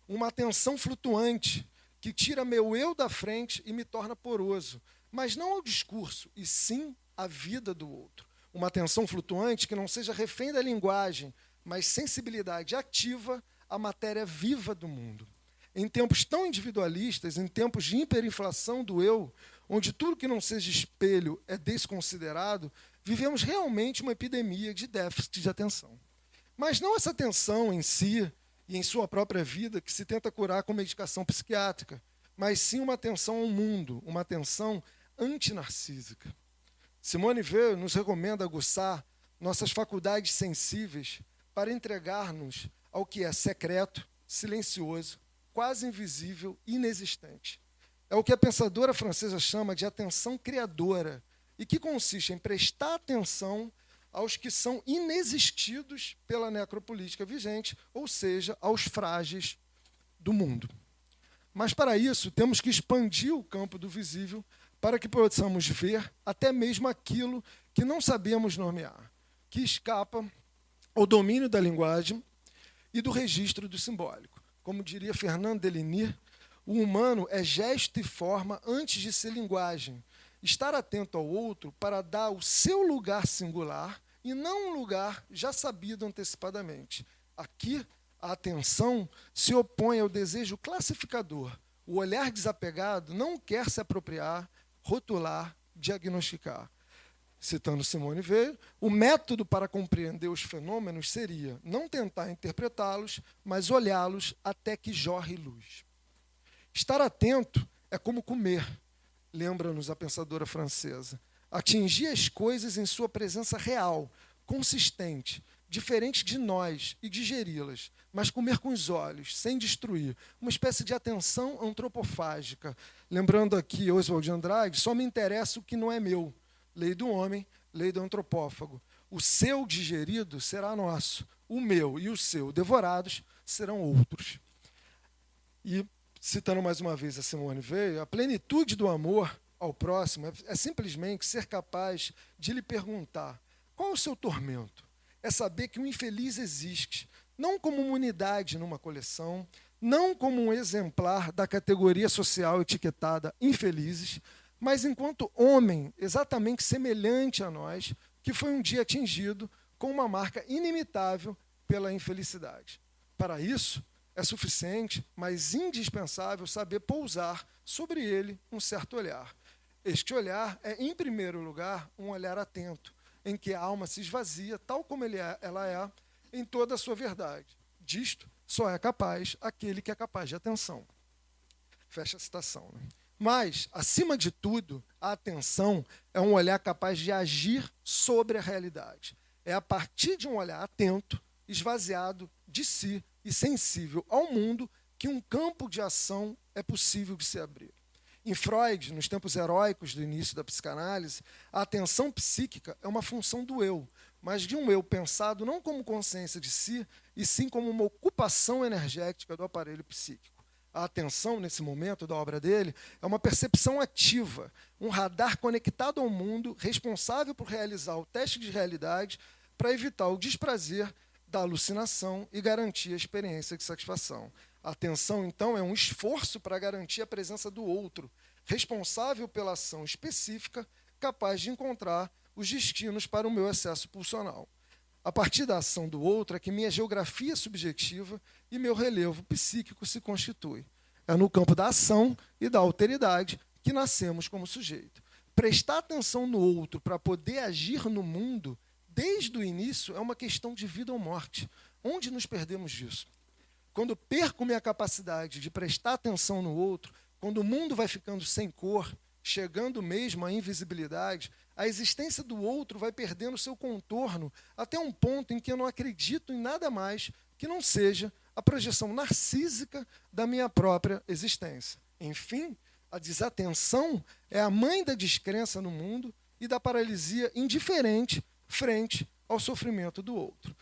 Uma atenção flutuante que tira meu eu da frente e me torna poroso, mas não ao discurso, e sim à vida do outro. Uma atenção flutuante que não seja refém da linguagem, mas sensibilidade ativa à matéria viva do mundo. Em tempos tão individualistas, em tempos de hiperinflação do eu, onde tudo que não seja espelho é desconsiderado, vivemos realmente uma epidemia de déficit de atenção. Mas não essa atenção em si e em sua própria vida que se tenta curar com medicação psiquiátrica, mas sim uma atenção ao mundo, uma atenção antinarcísica. Simone Weil nos recomenda aguçar nossas faculdades sensíveis para entregar-nos ao que é secreto, silencioso, quase invisível, inexistente. É o que a pensadora francesa chama de atenção criadora, e que consiste em prestar atenção aos que são inexistidos pela necropolítica vigente, ou seja, aos frágeis do mundo. Mas, para isso, temos que expandir o campo do visível para que possamos ver até mesmo aquilo que não sabemos nomear, que escapa ao domínio da linguagem e do registro do simbólico. Como diria Fernand Deligny, o humano é gesto e forma antes de ser linguagem. Estar atento ao outro para dar o seu lugar singular e não um lugar já sabido antecipadamente. Aqui, a atenção se opõe ao desejo classificador. O olhar desapegado não quer se apropriar, rotular, diagnosticar. Citando Simone Weil, o método para compreender os fenômenos seria não tentar interpretá-los, mas olhá-los até que jorre luz. Estar atento é como comer, lembra-nos a pensadora francesa. Atingir as coisas em sua presença real, consistente, diferente de nós, e digeri-las, mas comer com os olhos, sem destruir. Uma espécie de atenção antropofágica. Lembrando aqui Oswald de Andrade, só me interessa o que não é meu. Lei do homem, lei do antropófago. O seu digerido será nosso, o meu e o seu devorados serão outros. E, citando mais uma vez a Simone Weil, a plenitude do amor ao próximo é simplesmente ser capaz de lhe perguntar: qual é o seu tormento? É saber que o infeliz existe, não como uma unidade numa coleção, não como um exemplar da categoria social etiquetada infelizes, mas enquanto homem exatamente semelhante a nós, que foi um dia atingido com uma marca inimitável pela infelicidade. Para isso, é suficiente, mas indispensável, saber pousar sobre ele um certo olhar. Este olhar é, em primeiro lugar, um olhar atento, em que a alma se esvazia, tal como ela é, em toda a sua verdade. Disto só é capaz aquele que é capaz de atenção. Fecha a citação. Né? Mas, acima de tudo, a atenção é um olhar capaz de agir sobre a realidade. É a partir de um olhar atento, esvaziado de si e sensível ao mundo, que um campo de ação é possível de se abrir. Em Freud, nos tempos heróicos do início da psicanálise, a atenção psíquica é uma função do eu, mas de um eu pensado não como consciência de si, e sim como uma ocupação energética do aparelho psíquico. A atenção, nesse momento da obra dele, é uma percepção ativa, um radar conectado ao mundo, responsável por realizar o teste de realidade para evitar o desprazer da alucinação e garantir a experiência de satisfação. A atenção, então, é um esforço para garantir a presença do outro, responsável pela ação específica, capaz de encontrar os destinos para o meu acesso pulsional. A partir da ação do outro é que minha geografia subjetiva e meu relevo psíquico se constitui. É no campo da ação e da alteridade que nascemos como sujeito. Prestar atenção no outro para poder agir no mundo, desde o início, é uma questão de vida ou morte. Onde nos perdemos disso? Quando perco minha capacidade de prestar atenção no outro, quando o mundo vai ficando sem cor, chegando mesmo à invisibilidade, a existência do outro vai perdendo seu contorno até um ponto em que eu não acredito em nada mais que não seja a projeção narcísica da minha própria existência. Enfim, a desatenção é a mãe da descrença no mundo e da paralisia indiferente frente ao sofrimento do outro.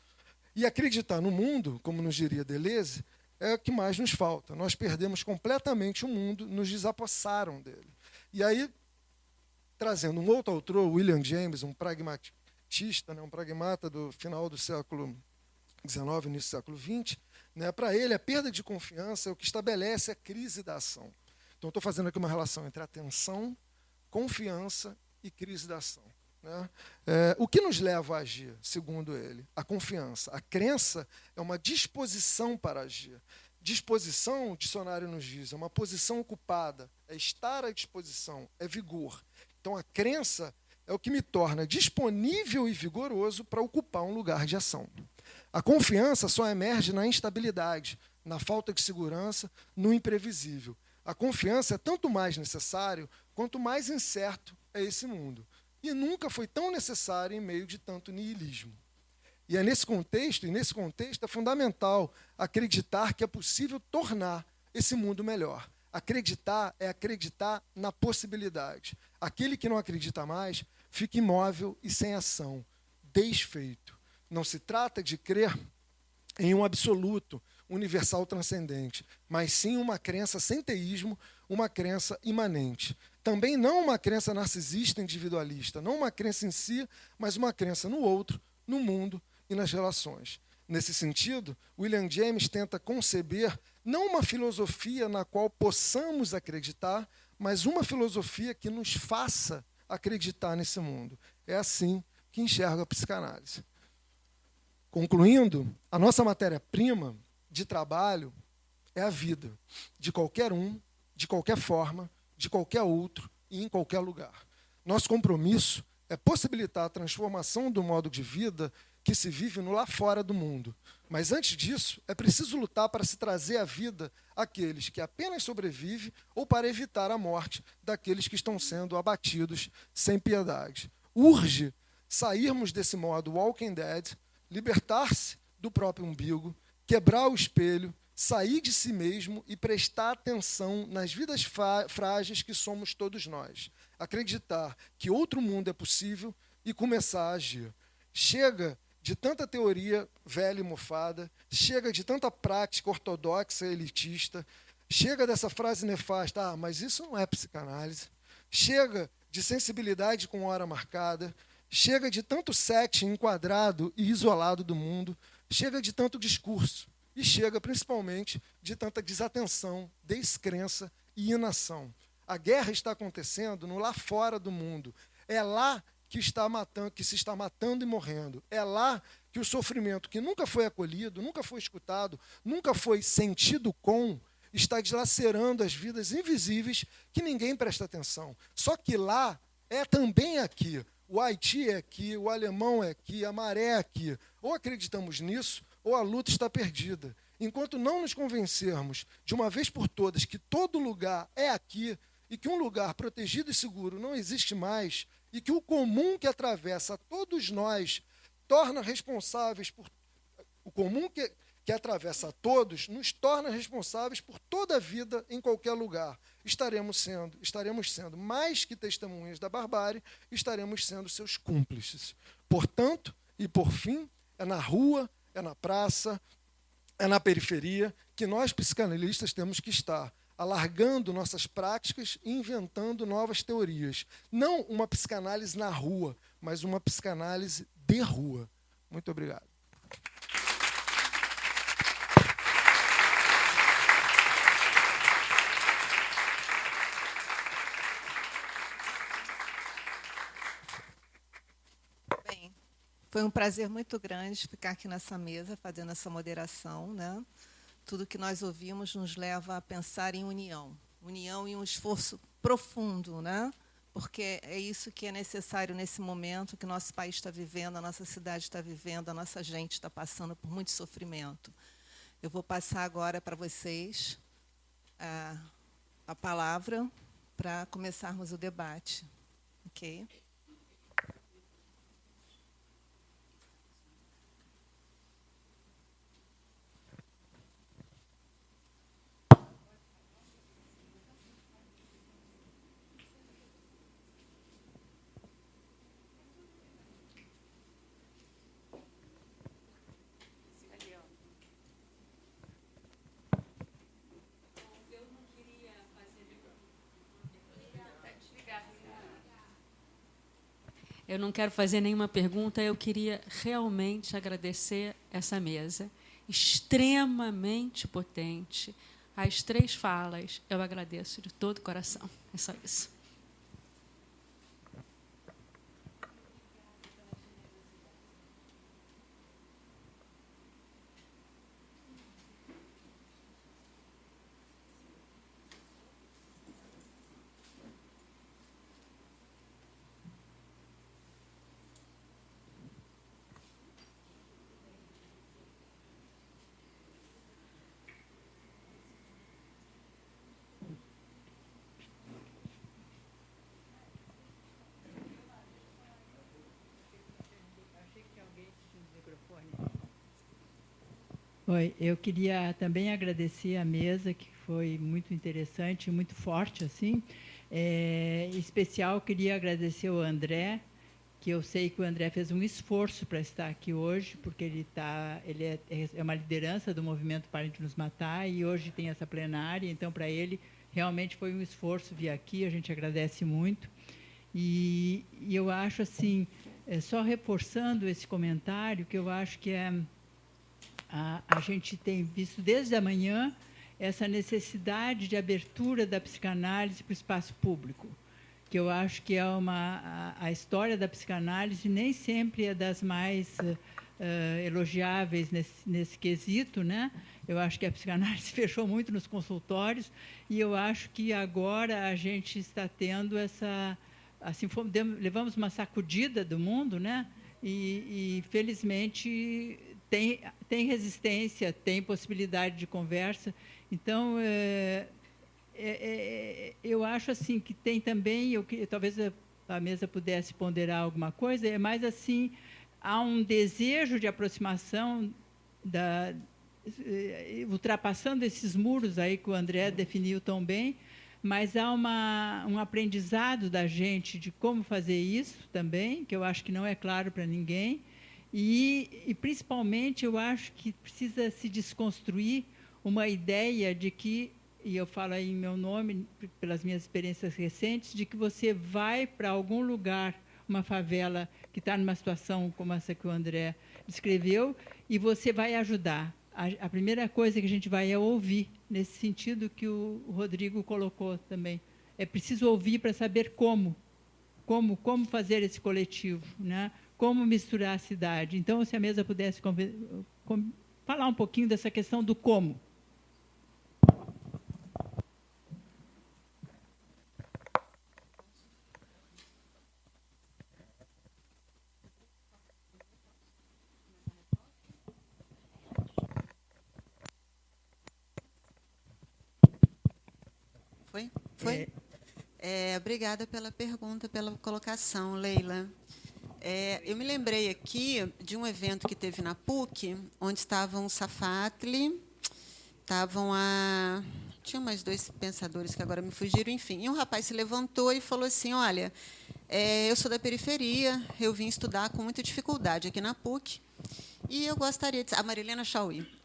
E acreditar no mundo, como nos diria Deleuze, é o que mais nos falta. Nós perdemos completamente o mundo, nos desapossaram dele. E aí, trazendo um outro autor, William James, um pragmatista, né, um pragmata do final do século XIX, início do século XX, né, para ele, a perda de confiança é o que estabelece a crise da ação. Então, estou fazendo aqui uma relação entre atenção, confiança e crise da ação. Né? O que nos leva a agir, segundo ele? A confiança. A crença é uma disposição para agir. Disposição, o dicionário nos diz, é uma posição ocupada, é estar à disposição, é vigor. Então, a crença é o que me torna disponível e vigoroso para ocupar um lugar de ação. A confiança só emerge na instabilidade, na falta de segurança, no imprevisível. A confiança é tanto mais necessário quanto mais incerto é esse mundo. E nunca foi tão necessário em meio de tanto niilismo. E é nesse contexto é fundamental acreditar que é possível tornar esse mundo melhor. Acreditar é acreditar na possibilidade. Aquele que não acredita mais fica imóvel e sem ação, desfeito. Não se trata de crer em um absoluto, universal transcendente, mas sim uma crença sem teísmo, uma crença imanente. Também não uma crença narcisista, individualista, não uma crença em si, mas uma crença no outro, no mundo e nas relações. Nesse sentido, William James tenta conceber não uma filosofia na qual possamos acreditar, mas uma filosofia que nos faça acreditar nesse mundo. É assim que enxerga a psicanálise. Concluindo, a nossa matéria-prima de trabalho é a vida, de qualquer um, de qualquer forma, de qualquer outro e em qualquer lugar. Nosso compromisso é possibilitar a transformação do modo de vida que se vive no lá fora do mundo. Mas antes disso, é preciso lutar para se trazer à vida aqueles que apenas sobrevivem ou para evitar a morte daqueles que estão sendo abatidos sem piedade. Urge sairmos desse modo Walking Dead, libertar-se do próprio umbigo, quebrar o espelho, sair de si mesmo e prestar atenção nas vidas frágeis que somos todos nós. Acreditar que outro mundo é possível e começar a agir. Chega de tanta teoria velha e mofada, chega de tanta prática ortodoxa e elitista, chega dessa frase nefasta, mas isso não é psicanálise. Chega de sensibilidade com hora marcada, chega de tanto setting enquadrado e isolado do mundo, chega de tanto discurso. E chega, principalmente, de tanta desatenção, descrença e inação. A guerra está acontecendo no lá fora do mundo. É lá que se está matando e morrendo. É lá que o sofrimento que nunca foi acolhido, nunca foi escutado, nunca foi sentido com, está dilacerando as vidas invisíveis que ninguém presta atenção. Só que lá é também aqui. O Haiti é aqui, o alemão é aqui, a maré é aqui. Ou acreditamos nisso, ou a luta está perdida. enquanto não nos convencermos de uma vez por todas que todo lugar é aqui e que um lugar protegido e seguro não existe mais e que o comum que atravessa todos nós torna responsáveis por o comum que atravessa a todos nos torna responsáveis por toda a vida em qualquer lugar. Estaremos sendo mais que testemunhas da barbárie, estaremos sendo seus cúmplices. Portanto, e por fim, é na rua, é na praça, é na periferia que nós, psicanalistas, temos que estar, alargando nossas práticas e inventando novas teorias. Não uma psicanálise na rua, mas uma psicanálise de rua. Muito obrigado. Bem, foi um prazer muito grande ficar aqui nessa mesa, fazendo essa moderação, né? Tudo que nós ouvimos nos leva a pensar em união. União e um esforço profundo, né? Porque é isso que é necessário nesse momento que o nosso país está vivendo, a nossa cidade está vivendo, a nossa gente está passando por muito sofrimento. Eu vou passar agora para vocês a palavra para começarmos o debate. Ok? Eu não quero fazer nenhuma pergunta, eu queria realmente agradecer essa mesa, extremamente potente. As 3 falas, eu agradeço de todo o coração. É só isso. Oi, eu queria também agradecer a mesa, que foi muito interessante, muito forte, assim. Em especial, queria agradecer ao André, que eu sei que o André fez um esforço para estar aqui hoje, porque ele é uma liderança do movimento Parem de Nos Matar, e hoje tem essa plenária, então, para ele, realmente foi um esforço vir aqui, a gente agradece muito. E eu acho, assim, só reforçando esse comentário, que eu acho que a gente tem visto desde a manhã essa necessidade de abertura da psicanálise para o espaço público, que eu acho que é a história da psicanálise nem sempre é das mais elogiáveis nesse quesito, né? Eu acho que a psicanálise fechou muito nos consultórios e eu acho que agora a gente está tendo assim, levamos uma sacudida do mundo, né? E felizmente tem resistência, tem possibilidade de conversa. Então, eu acho assim que tem também, talvez a mesa pudesse ponderar alguma coisa, é mais assim, há um desejo de aproximação, ultrapassando esses muros aí que o André definiu tão bem, mas há um aprendizado da gente de como fazer isso também, que eu acho que não é claro para ninguém. E, principalmente, eu acho que precisa se desconstruir uma ideia de que, e eu falo aí em meu nome, pelas minhas experiências recentes, de que você vai para algum lugar, uma favela que está numa situação como essa que o André descreveu, e você vai ajudar. A primeira coisa que a gente vai é ouvir, nesse sentido que o Rodrigo colocou também. É preciso ouvir para saber como fazer esse coletivo, né? Como misturar a cidade. Então, se a mesa pudesse falar um pouquinho dessa questão do como. Foi? Foi? Obrigada pela pergunta, pela colocação, Leila. Eu me lembrei aqui de um evento que teve na PUC, onde estavam o Safatli, tinha mais 2 pensadores que agora me fugiram, enfim. E um rapaz se levantou e falou assim, olha, eu sou da periferia, eu vim estudar com muita dificuldade aqui na PUC, e eu gostaria de... A Marilena Chauí.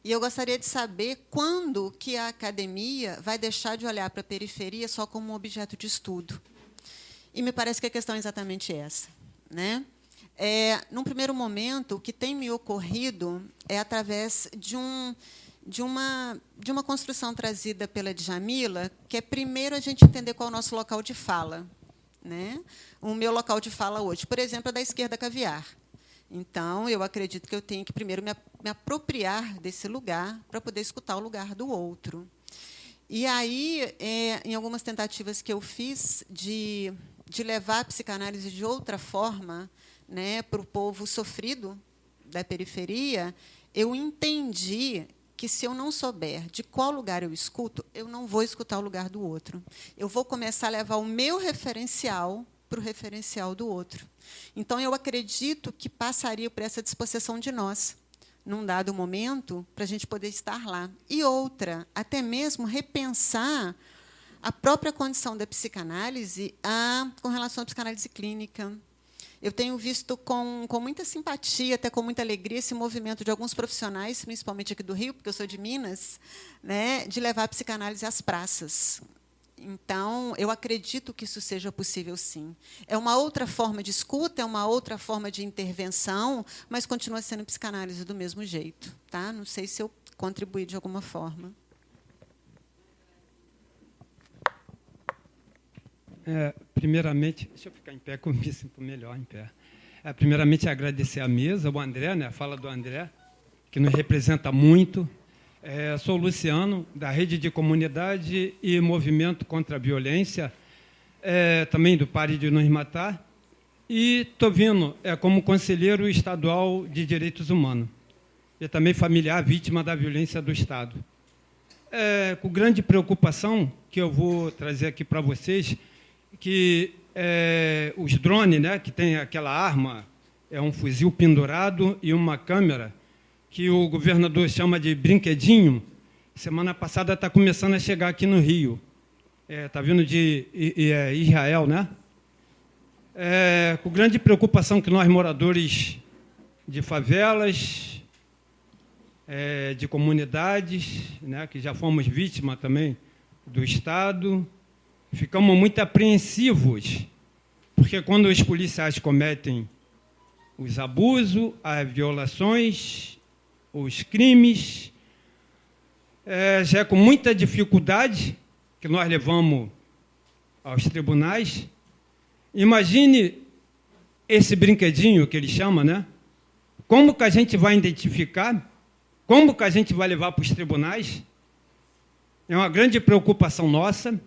E eu gostaria de saber quando que a academia vai deixar de olhar para a periferia só como um objeto de estudo. E me parece que a questão é exatamente essa, né? Num primeiro momento, o que tem me ocorrido é através de uma construção trazida pela Djamila, que é primeiro a gente entender qual é o nosso local de fala, né? O meu local de fala hoje, por exemplo, é da esquerda caviar. Então, eu acredito que eu tenho que primeiro me apropriar desse lugar para poder escutar o lugar do outro. E aí, em algumas tentativas que eu fiz de levar a psicanálise de outra forma, né, para o povo sofrido da periferia, eu entendi que, se eu não souber de qual lugar eu escuto, eu não vou escutar o lugar do outro. Eu vou começar a levar o meu referencial para o referencial do outro. Então, eu acredito que passaria por essa disposição de nós, num dado momento, para a gente poder estar lá. E outra, até mesmo repensar a própria condição da psicanálise com relação à psicanálise clínica. Eu tenho visto com muita simpatia, até com muita alegria, esse movimento de alguns profissionais, principalmente aqui do Rio, porque eu sou de Minas, né, de levar a psicanálise às praças. Então, eu acredito que isso seja possível, sim. É uma outra forma de escuta, é uma outra forma de intervenção, mas continua sendo psicanálise do mesmo jeito. Tá? Não sei se eu contribuí de alguma forma. Primeiramente, deixa eu ficar em pé, que eu me sinto melhor em pé. Primeiramente, agradecer à mesa, o André, né, a fala do André, que nos representa muito. Sou Luciano, da Rede de Comunidade e Movimento contra a Violência, também do Pare de Nos Matar, e estou vindo como conselheiro estadual de Direitos Humanos, e também familiar vítima da violência do Estado. Com grande preocupação que eu vou trazer aqui para vocês, que os drones, né, que tem aquela arma, um fuzil pendurado e uma câmera, que o governador chama de brinquedinho, semana passada está começando a chegar aqui no Rio. Está vindo de Israel, né? Com grande preocupação que nós, moradores de favelas, de comunidades, né, que já fomos vítimas também do Estado, ficamos muito apreensivos, porque quando os policiais cometem os abusos, as violações, os crimes, já é com muita dificuldade que nós levamos aos tribunais. Imagine esse brinquedinho que ele chama, né? Como que a gente vai identificar? Como que a gente vai levar para os tribunais? É uma grande preocupação nossa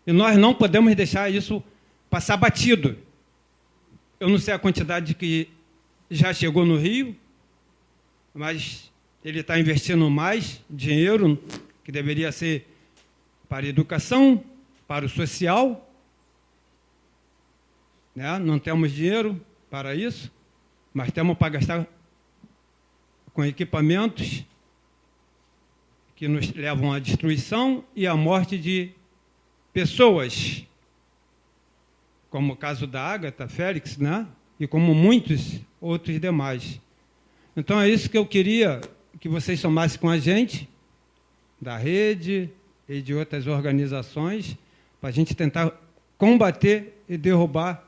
e nós não podemos deixar isso passar batido. Eu não sei a quantidade que já chegou no Rio, mas ele está investindo mais dinheiro, que deveria ser para a educação, para o social. Né? Não temos dinheiro para isso, mas temos para gastar com equipamentos que nos levam à destruição e à morte de pessoas, como o caso da Agatha Félix, né? E como muitos outros demais. Então, é isso que eu queria que vocês somassem com a gente, da rede e de outras organizações, para a gente tentar combater e derrubar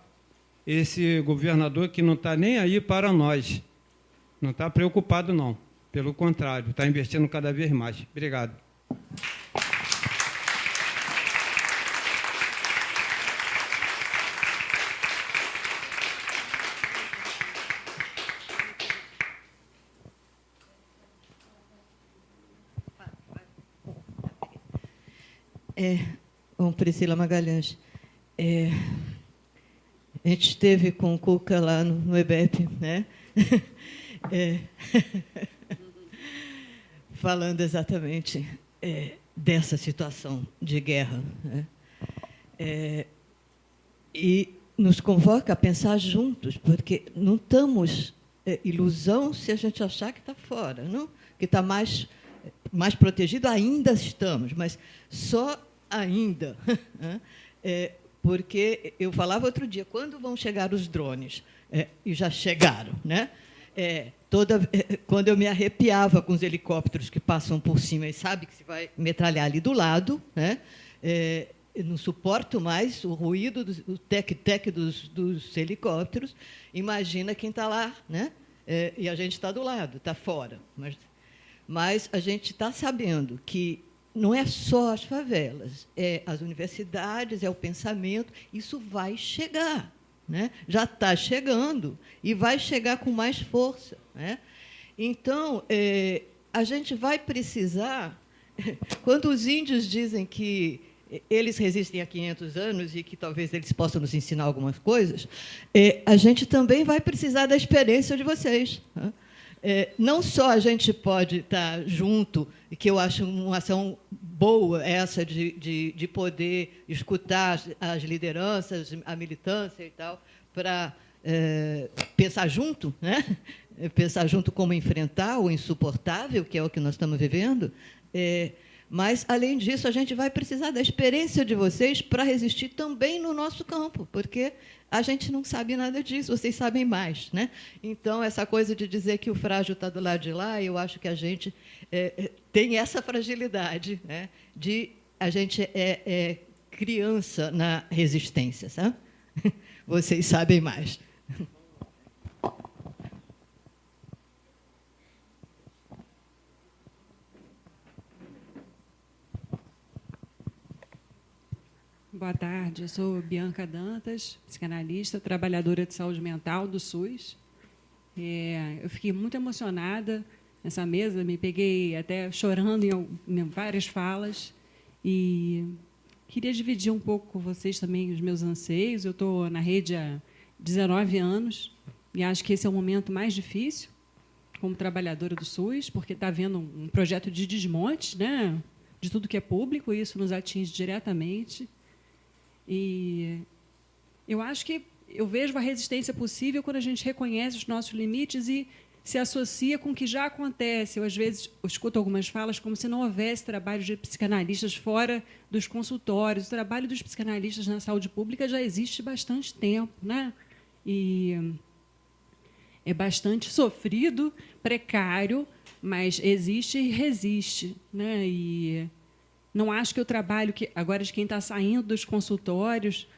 esse governador que não está nem aí para nós. Não está preocupado, não. Pelo contrário, está investindo cada vez mais. Obrigado. Bom, Priscila Magalhães, a gente esteve com o Cuca lá no EBEP, né? Falando exatamente dessa situação de guerra, né? E nos convoca a pensar juntos, porque não estamos ilusão se a gente achar que está fora, não? Que está mais protegido, ainda estamos, mas só ainda. Porque eu falava outro dia, quando vão chegar os drones? E já chegaram, né? Quando eu me arrepiava com os helicópteros que passam por cima e sabe que se vai metralhar ali do lado, né? Eu não suporto mais o ruído, o tec-tec dos helicópteros. Imagina quem está lá, né? E a gente está do lado, está fora. Mas a gente está sabendo que não é só as favelas, é as universidades, é o pensamento. Isso vai chegar, né? Já está chegando e vai chegar com mais força, né? Então, a gente vai precisar... Quando os índios dizem que eles resistem há 500 anos e que talvez eles possam nos ensinar algumas coisas, a gente também vai precisar da experiência de vocês, né? Não só a gente pode estar junto, e que eu acho uma ação boa essa de poder escutar as lideranças, a militância e tal, para pensar junto, né? Pensar junto como enfrentar o insuportável, que é o que nós estamos vivendo. Mas, além disso, a gente vai precisar da experiência de vocês para resistir também no nosso campo, porque a gente não sabe nada disso, vocês sabem mais, né? Então, essa coisa de dizer que o frágil está do lado de lá, eu acho que a gente tem essa fragilidade, né? A gente é criança na resistência, sabe? Vocês sabem mais. Boa tarde, eu sou Bianca Dantas, psicanalista, trabalhadora de saúde mental do SUS. Eu fiquei muito emocionada nessa mesa, me peguei até chorando em várias falas e queria dividir um pouco com vocês também os meus anseios. Eu estou na rede há 19 anos e acho que esse é o momento mais difícil como trabalhadora do SUS, porque está havendo um projeto de desmonte, né, de tudo que é público, e isso nos atinge diretamente. E eu acho que eu vejo a resistência possível quando a gente reconhece os nossos limites e se associa com o que já acontece. Eu, às vezes, escuto algumas falas como se não houvesse trabalho de psicanalistas fora dos consultórios. O trabalho dos psicanalistas na saúde pública já existe há bastante tempo, né? E é bastante sofrido, precário, mas existe e resiste, né? E não acho que o trabalho agora de quem está saindo dos consultórios,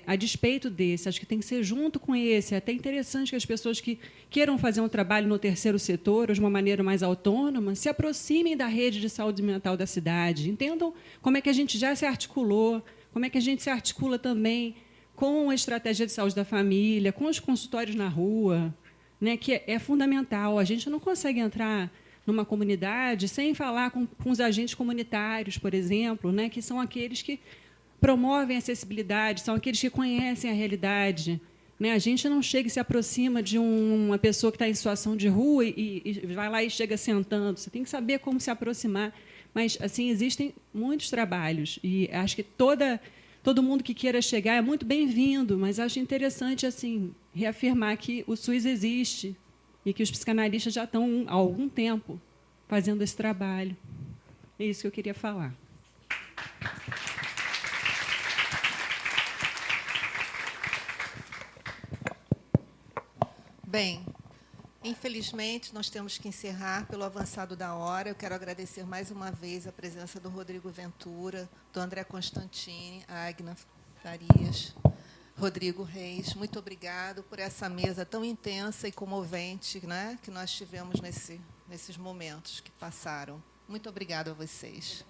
a despeito desse, acho que tem que ser junto com esse. É até interessante que as pessoas que queiram fazer um trabalho no terceiro setor, ou de uma maneira mais autônoma, se aproximem da rede de saúde mental da cidade, entendam como é que a gente já se articulou, como é que a gente se articula também com a estratégia de saúde da família, com os consultórios na rua, né, que é fundamental. A gente não consegue entrar numa comunidade sem falar com os agentes comunitários, por exemplo, né, que são aqueles que promovem a acessibilidade, são aqueles que conhecem a realidade, né? A gente não chega e se aproxima de uma pessoa que está em situação de rua e vai lá e chega sentando. Você tem que saber como se aproximar. Mas, assim, existem muitos trabalhos e acho que todo mundo que queira chegar é muito bem-vindo, mas acho interessante assim reafirmar que o SUS existe e que os psicanalistas já estão há algum tempo fazendo esse trabalho. É isso que eu queria falar. Bem, infelizmente, nós temos que encerrar pelo avançado da hora. Eu quero agradecer mais uma vez a presença do Rodrigo Ventura, do André Constantini, a Agna Farias, Rodrigo Reis. Muito obrigado por essa mesa tão intensa e comovente, né, que nós tivemos nesses momentos que passaram. Muito obrigada a vocês.